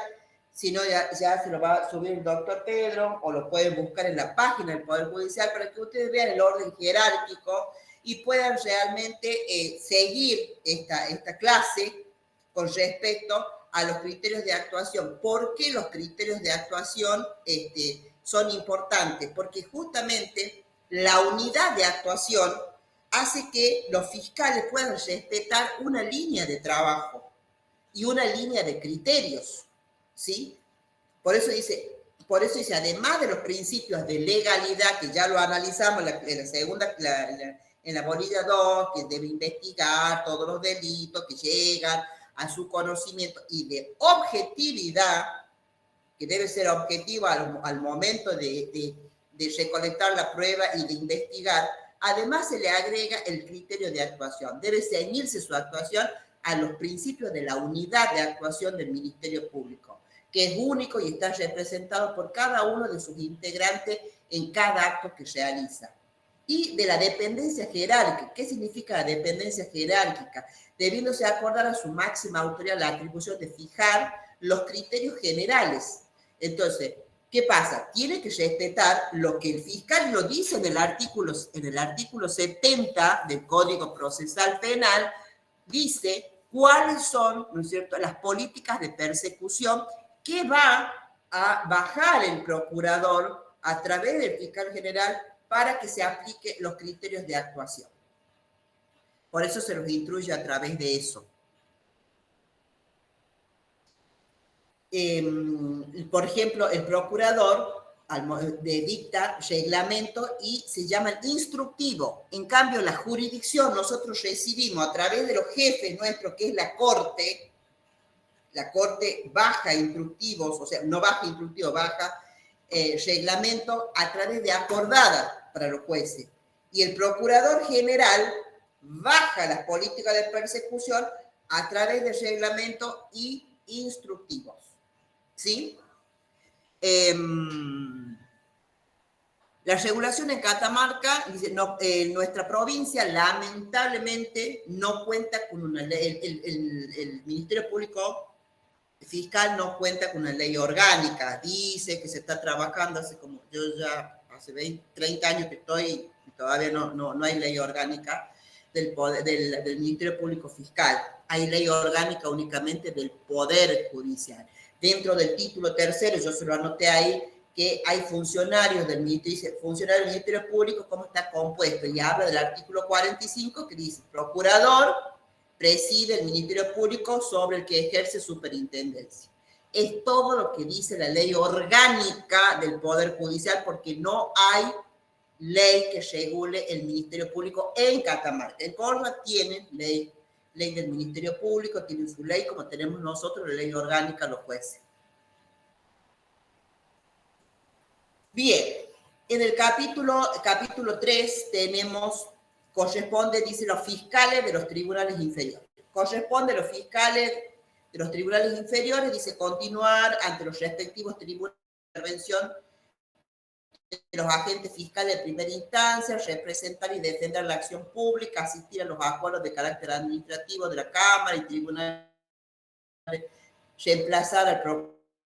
si no ya se lo va a subir el doctor Pedro, o lo pueden buscar en la página del Poder Judicial para que ustedes vean el orden jerárquico y puedan realmente seguir esta clase con respecto a los criterios de actuación. ¿Por qué los criterios de actuación son importantes? Porque justamente la unidad de actuación hace que los fiscales puedan respetar una línea de trabajo y una línea de criterios, ¿sí? Por eso dice, además de los principios de legalidad, que ya lo analizamos en la segunda, en la bolilla 2, que debe investigar todos los delitos que llegan a su conocimiento, y de objetividad, que debe ser objetivo al momento de recolectar la prueba y de investigar, además se le agrega el criterio de actuación. Debe ceñirse su actuación a los principios de la unidad de actuación del Ministerio Público, que es único y está representado por cada uno de sus integrantes en cada acto que realiza. Y de la dependencia jerárquica. ¿Qué significa la dependencia jerárquica? Debiéndose acordar a su máxima autoridad la atribución de fijar los criterios generales. Entonces, ¿qué pasa? Tiene que respetar lo que el fiscal lo dice en el artículo 70 del Código Procesal Penal, dice cuáles son, ¿no es cierto?, las políticas de persecución que va a bajar el procurador a través del fiscal general para que se aplique los criterios de actuación. Por eso se los instruye a través de eso. Por ejemplo, el procurador dicta reglamento y se llama instructivo. En cambio, la jurisdicción nosotros recibimos a través de los jefes nuestros, que es la Corte baja instructivos, o sea, no baja instructivo, baja reglamento a través de acordada para los jueces. Y el procurador general baja las políticas de persecución a través de reglamento y instructivos. ¿Sí? La regulación en Catamarca, dice, no, nuestra provincia lamentablemente no cuenta con una ley, el Ministerio Público Fiscal no cuenta con una ley orgánica, dice que se está trabajando yo ya hace 20, 30 años que estoy, y todavía no hay ley orgánica del Ministerio Público Fiscal, hay ley orgánica únicamente del Poder Judicial. Dentro del título tercero, yo se lo anoté ahí, que hay funcionarios del Ministerio Público, cómo está compuesto, y habla del artículo 45 que dice, procurador preside el Ministerio Público sobre el que ejerce superintendencia. Es todo lo que dice la ley orgánica del Poder Judicial, porque no hay ley que regule el Ministerio Público en Catamarca. En Córdoba tienen ley del Ministerio Público, tienen su ley, como tenemos nosotros la ley orgánica, los jueces. Bien, en el capítulo 3 tenemos, corresponde, dice, los fiscales de los tribunales inferiores. Corresponde a los fiscales de los tribunales inferiores, dice, continuar ante los respectivos tribunales de intervención de los agentes fiscales de primera instancia, representar y defender la acción pública, asistir a los acuerdos de carácter administrativo de la Cámara y tribunales, reemplazar al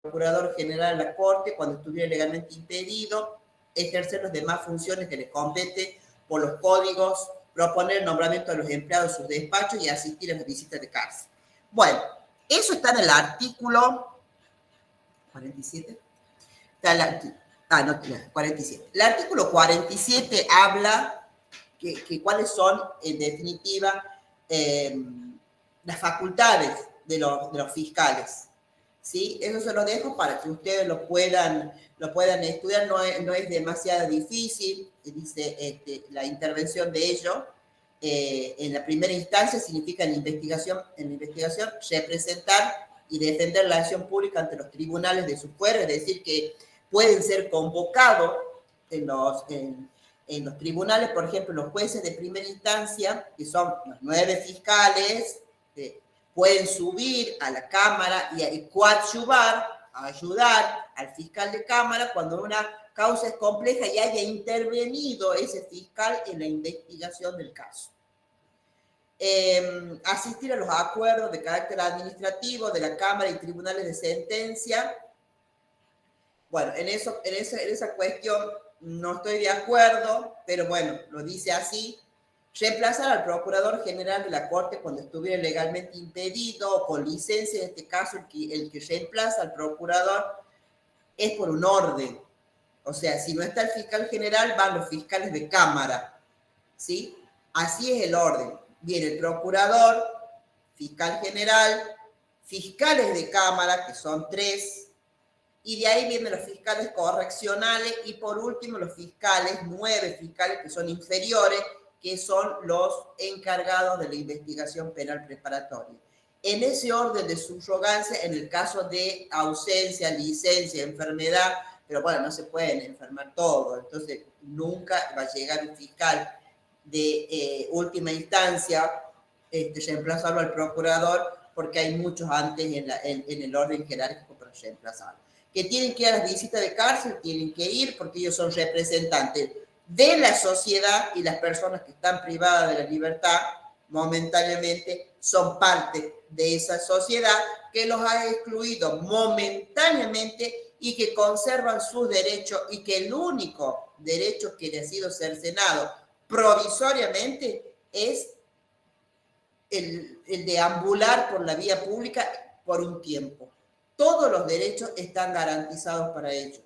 Procurador General de la Corte cuando estuviera legalmente impedido, ejercer las demás funciones que les compete por los códigos, proponer el nombramiento de los empleados de sus despachos y asistir a las visitas de cárcel. Bueno, eso está en el artículo 47. No, 47. El artículo 47 habla que cuáles son, en definitiva, las facultades de los fiscales. ¿Sí? Eso se lo dejo para que ustedes lo puedan estudiar, no es demasiado difícil, dice la intervención de ellos. En la primera instancia significa en la investigación representar y defender la acción pública ante los tribunales de su fuero, es decir, que pueden ser convocados en los tribunales, por ejemplo, los jueces de primera instancia, que son los 9 fiscales, pueden subir a la Cámara y coadyuvar, ayudar al fiscal de Cámara cuando una causa es compleja y haya intervenido ese fiscal en la investigación del caso. Asistir a los acuerdos de carácter administrativo de la Cámara y tribunales de sentencia. Bueno, en esa cuestión no estoy de acuerdo, pero bueno, lo dice así. Reemplazar al Procurador General de la Corte cuando estuviera legalmente impedido o con licencia, en este caso el que reemplaza al Procurador es por un orden. O sea, si no está el Fiscal General, van los fiscales de Cámara, ¿sí? Así es el orden. Viene el Procurador, Fiscal General, fiscales de Cámara, que son 3, y de ahí vienen los fiscales correccionales, y por último los fiscales, 9 fiscales que son inferiores, que son los encargados de la investigación penal preparatoria. En ese orden de subrogancia, en el caso de ausencia, licencia, enfermedad, pero bueno, no se pueden enfermar todos, entonces nunca va a llegar un fiscal de última instancia, reemplazarlo al procurador, porque hay muchos antes en el orden jerárquico para reemplazarlo. Que tienen que ir a las visitas de cárcel, tienen que ir porque ellos son representantes de la sociedad y las personas que están privadas de la libertad momentáneamente son parte de esa sociedad que los ha excluido momentáneamente y que conservan sus derechos y que el único derecho que le ha sido cercenado provisoriamente es el de ambular por la vía pública por un tiempo. Todos los derechos están garantizados para ellos.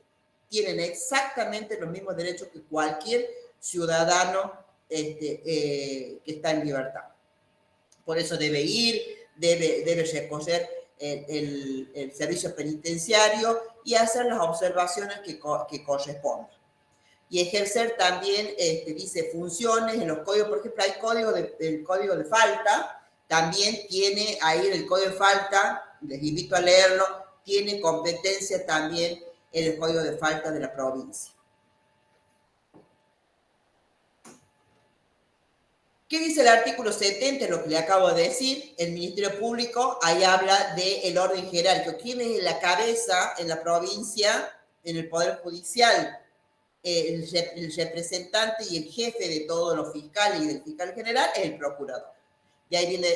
Tienen exactamente los mismos derechos que cualquier ciudadano que está en libertad. Por eso debe ir, debe recoger el servicio penitenciario y hacer las observaciones que correspondan. Y ejercer también, dice, funciones en los códigos. Por ejemplo, hay el código de falta, también tiene ahí el código de falta, les invito a leerlo, tiene competencia también en el código de falta de la provincia. ¿Qué dice el artículo 70? Lo que le acabo de decir, el Ministerio Público, ahí habla del orden jerárquico. ¿Quién es la cabeza en la provincia, en el Poder Judicial? el representante y el jefe de todos los fiscales y del fiscal general es el procurador. Y ahí viene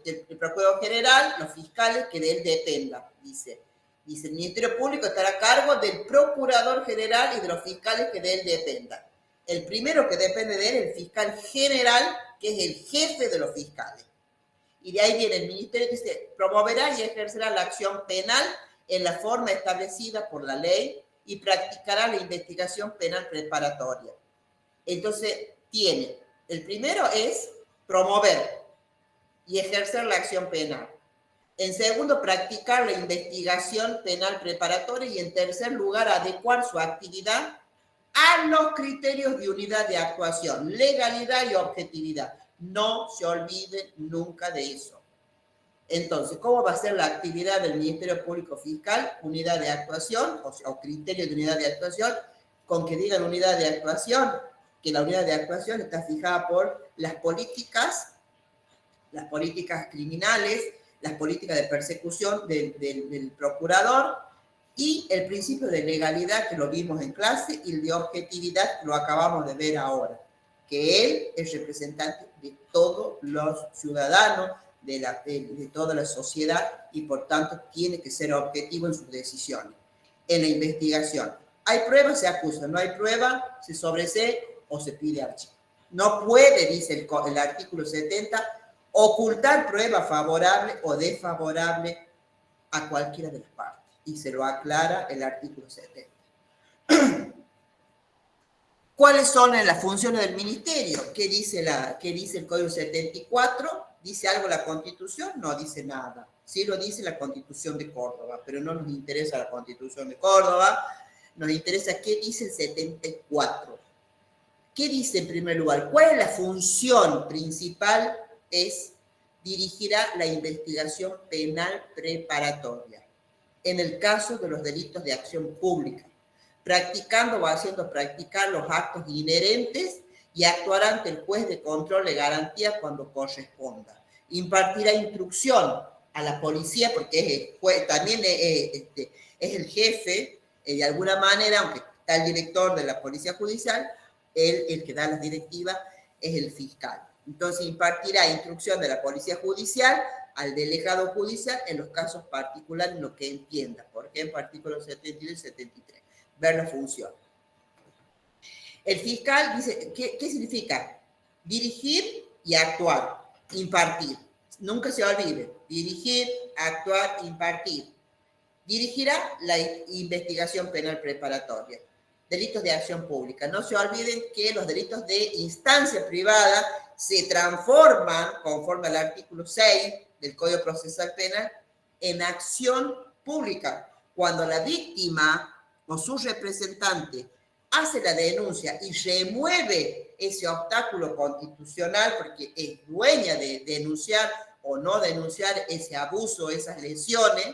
el procurador general, los fiscales, que de él dependa, dice. Dice, el Ministerio Público estará a cargo del procurador general y de los fiscales que de él dependan. El primero que depende de él es el fiscal general, que es el jefe de los fiscales. Y de ahí viene el ministerio que dice, promoverá y ejercerá la acción penal en la forma establecida por la ley y practicará la investigación penal preparatoria. Entonces, tiene, el primero es promover y ejercer la acción penal. En segundo, practicar la investigación penal preparatoria. Y en tercer lugar, adecuar su actividad a los criterios de unidad de actuación, legalidad y objetividad. No se olviden nunca de eso. Entonces, ¿cómo va a ser la actividad del Ministerio Público Fiscal? Unidad de actuación, o criterio de unidad de actuación, con que digan unidad de actuación, que la unidad de actuación está fijada por las políticas criminales, las políticas de persecución del procurador, y el principio de legalidad, que lo vimos en clase, y el de objetividad, lo acabamos de ver ahora, que él es representante de todos los ciudadanos, de toda la sociedad, y por tanto tiene que ser objetivo en sus decisiones. En la investigación, hay pruebas, se acusa; no hay prueba, se sobresee o se pide archivo. No puede, dice el artículo 70, ocultar prueba favorable o desfavorable a cualquiera de las partes. Y se lo aclara el artículo 70. ¿Cuáles son las funciones del ministerio? ¿Qué dice el Código 74? ¿Dice algo la Constitución? No dice nada. Sí lo dice la Constitución de Córdoba, pero no nos interesa la Constitución de Córdoba, nos interesa qué dice el 74. ¿Qué dice en primer lugar? ¿Cuál es la función principal? Es dirigirá la investigación penal preparatoria en el caso de los delitos de acción pública, practicando o haciendo practicar los actos inherentes, y actuará ante el juez de control de garantía cuando corresponda. Impartirá instrucción a la policía, porque es el juez, también es el jefe, de alguna manera, aunque está el director de la Policía Judicial, el que da las directivas es el fiscal. Entonces, impartirá instrucción de la Policía Judicial al delegado judicial en los casos particulares, en lo que entienda. Por ejemplo, artículos 72 y 73. Ver la función. El fiscal dice, ¿qué significa? Dirigir y actuar. Impartir. Nunca se olvide. Dirigir, actuar, impartir. Dirigirá la investigación penal preparatoria. Delitos de acción pública. No se olviden que los delitos de instancia privada se transforman, conforme al artículo 6 del Código Procesal Penal, en acción pública. Cuando la víctima o su representante hace la denuncia y remueve ese obstáculo constitucional, porque es dueña de denunciar o no denunciar ese abuso, esas lesiones,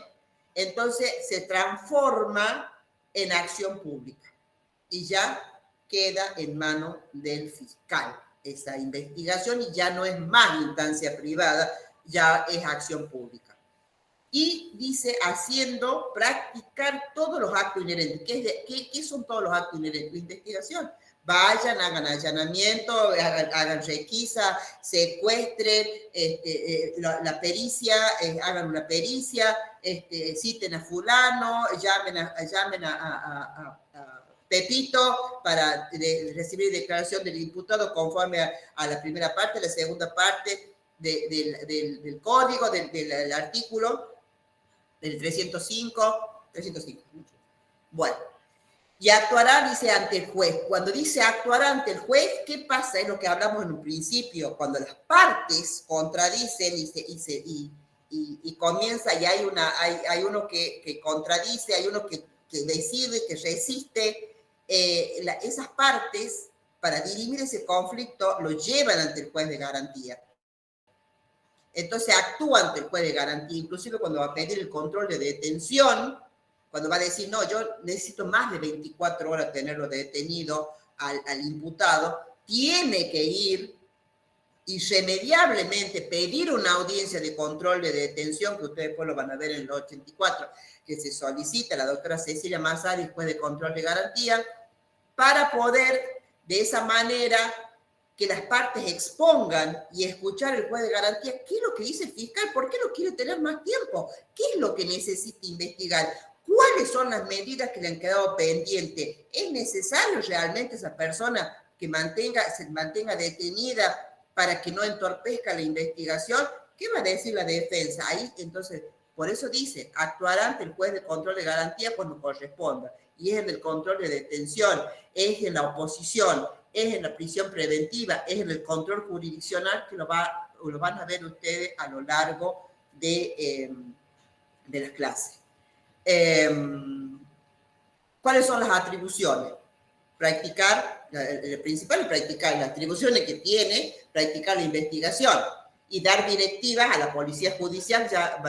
entonces se transforma en acción pública y ya queda en manos del fiscal esa investigación, y ya no es más instancia privada, ya es acción pública. Y dice, haciendo practicar todos los actos inherentes. ¿Qué son todos los actos inherentes? La investigación. Vayan, hagan allanamiento, hagan requisa, secuestren, la pericia, hagan una pericia, citen a fulano, llamen a Pepito para recibir declaración del imputado conforme a la primera parte, la segunda parte del código, del artículo, del 305. Bueno, y actuará, dice, ante el juez. Cuando dice actuará ante el juez, ¿qué pasa? Es lo que hablamos en un principio, cuando las partes contradicen y comienza, y hay uno que contradice, hay uno que decide, que resiste. Esas partes, para dirimir ese conflicto, lo llevan ante el juez de garantía. Entonces actúa ante el juez de garantía, inclusive cuando va a pedir el control de detención, cuando va a decir, no, yo necesito más de 24 horas tenerlo detenido al imputado, tiene que ir irremediablemente pedir una audiencia de control de detención, que ustedes después lo van a ver en el 84, que se solicita a la doctora Cecilia Massari, juez de control de garantía, para poder de esa manera que las partes expongan y escuchar el juez de garantía qué es lo que dice el fiscal, por qué no quiere tener más tiempo, qué es lo que necesita investigar, cuáles son las medidas que le han quedado pendientes. ¿Es necesario realmente esa persona que se mantenga detenida para que no entorpezca la investigación? ¿Qué va a decir la defensa? Ahí, entonces, por eso dice, actuará ante el juez de control de garantía cuando corresponda. Y es en el control de detención, es en la oposición, es en la prisión preventiva, es en el control jurisdiccional que lo van a ver ustedes a lo largo de las clases. ¿Cuáles son las atribuciones? Practicar, el principal es practicar las atribuciones que tiene, practicar la investigación y dar directivas a la policía judicial. Ya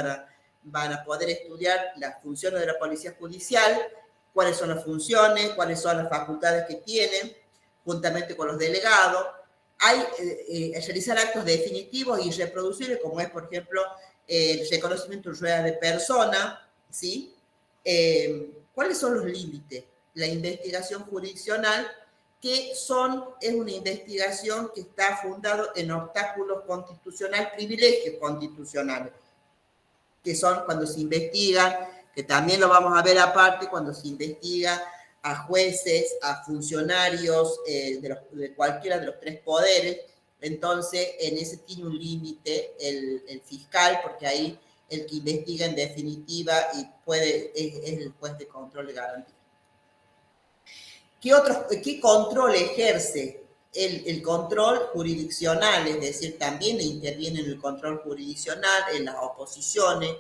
van a poder estudiar las funciones de la policía judicial, cuáles son las funciones, cuáles son las facultades que tienen, juntamente con los delegados. Hay realizar actos definitivos y reproducibles, como es, por ejemplo, el reconocimiento en rueda de persona, ¿sí? ¿Cuáles son los límites? La investigación jurisdiccional, es una investigación que está fundada en obstáculos constitucionales, privilegios constitucionales, que son cuando se investigan, que también lo vamos a ver aparte, cuando se investiga a jueces, a funcionarios de cualquiera de los tres poderes. Entonces, en ese tiene un límite el fiscal, porque ahí el que investiga en definitiva y es el juez de control de garantía. ¿Qué control ejerce? El control jurisdiccional, es decir, también interviene en el control jurisdiccional, en las oposiciones,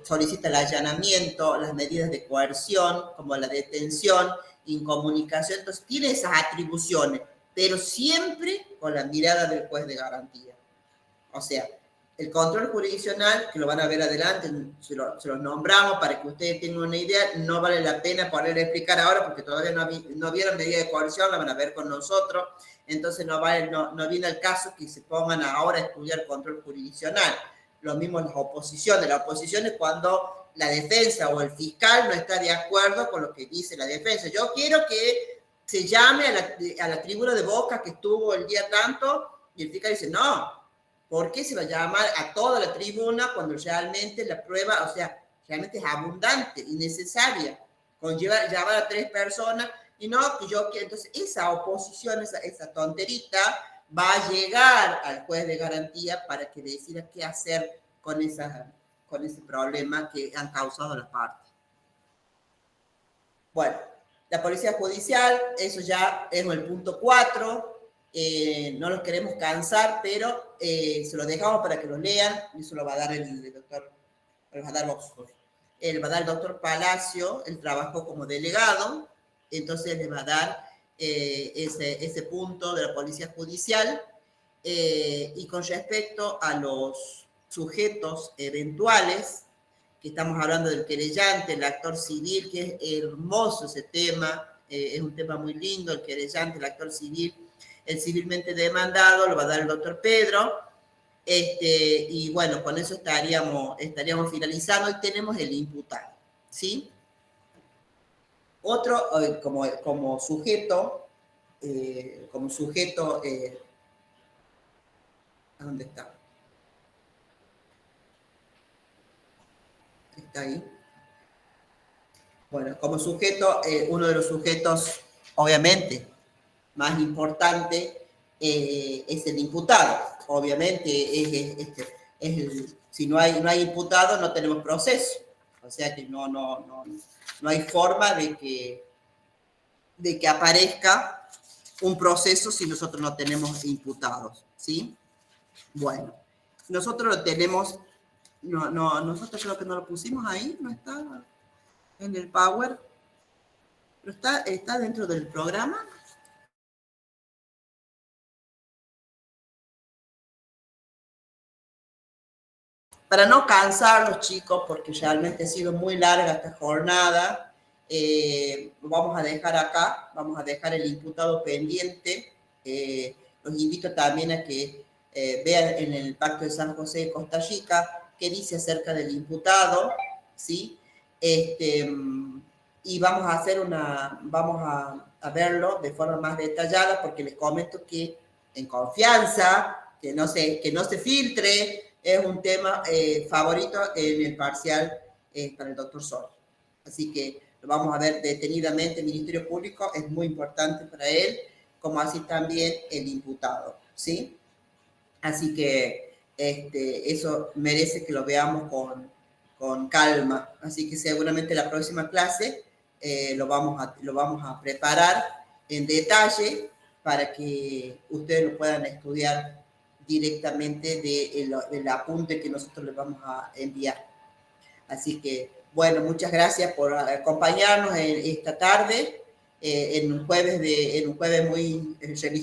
solicita el allanamiento, las medidas de coerción, como la detención, incomunicación. Entonces, tiene esas atribuciones, pero siempre con la mirada del juez de garantía. O sea, el control jurisdiccional, que lo van a ver adelante, se los nombramos para que ustedes tengan una idea, no vale la pena poder explicar ahora porque todavía no vieron medida de coerción, la van a ver con nosotros, entonces no viene al caso que se pongan ahora a estudiar control jurisdiccional. Lo mismo en las oposiciones. La oposición es cuando la defensa o el fiscal no está de acuerdo con lo que dice la defensa. Yo quiero que se llame a la tribuna de Boca que estuvo el día tanto, y el fiscal dice, no, ¿por qué se va a llamar a toda la tribuna cuando realmente la prueba, o sea, realmente es abundante y necesaria? Llamar a 3 personas y no, que yo quiero. Entonces, esa oposición, esa tonterita, va a llegar al juez de garantía para que decida qué hacer con ese problema que han causado las partes. Bueno, la policía judicial, eso ya es el punto 4. No los queremos cansar, pero se los dejamos para que los lean. Eso lo va a dar el doctor, lo va a dar Oxford. Va a dar el doctor Palacio, él trabajó como delegado, entonces le va a dar ese punto de la policía judicial. Y con respecto a los sujetos eventuales, que estamos hablando del querellante, el actor civil, que es hermoso ese tema, es un tema muy lindo, el querellante, el actor civil, el civilmente demandado, lo va a dar el doctor Pedro, y bueno, con eso estaríamos finalizando y tenemos el imputado, ¿sí? Otro, como sujeto, ¿dónde está? Está ahí. Bueno, como sujeto, uno de los sujetos, obviamente, más importante es el imputado. Obviamente, si no hay imputado, no tenemos proceso. O sea que no hay forma de que aparezca un proceso si nosotros no tenemos imputados, ¿sí? Bueno, nosotros lo tenemos, nosotros creo que no lo pusimos ahí, no está en el Power, pero está dentro del programa. Para no cansar a los chicos, porque realmente ha sido muy larga esta jornada, lo vamos a dejar acá, vamos a dejar el imputado pendiente. Los invito también a que vean en el Pacto de San José de Costa Rica qué dice acerca del imputado, ¿sí? y vamos a verlo de forma más detallada, porque les comento que en confianza, que no se filtre, es un tema favorito en el parcial para el doctor Sol. Así que lo vamos a ver detenidamente. El Ministerio Público es muy importante para él, como así también el imputado, ¿sí? Así que eso merece que lo veamos con calma. Así que seguramente la próxima clase lo vamos a preparar en detalle para que ustedes lo puedan estudiar directamente del apunte que nosotros les vamos a enviar. Así que, bueno, muchas gracias por acompañarnos esta tarde en un jueves muy religioso.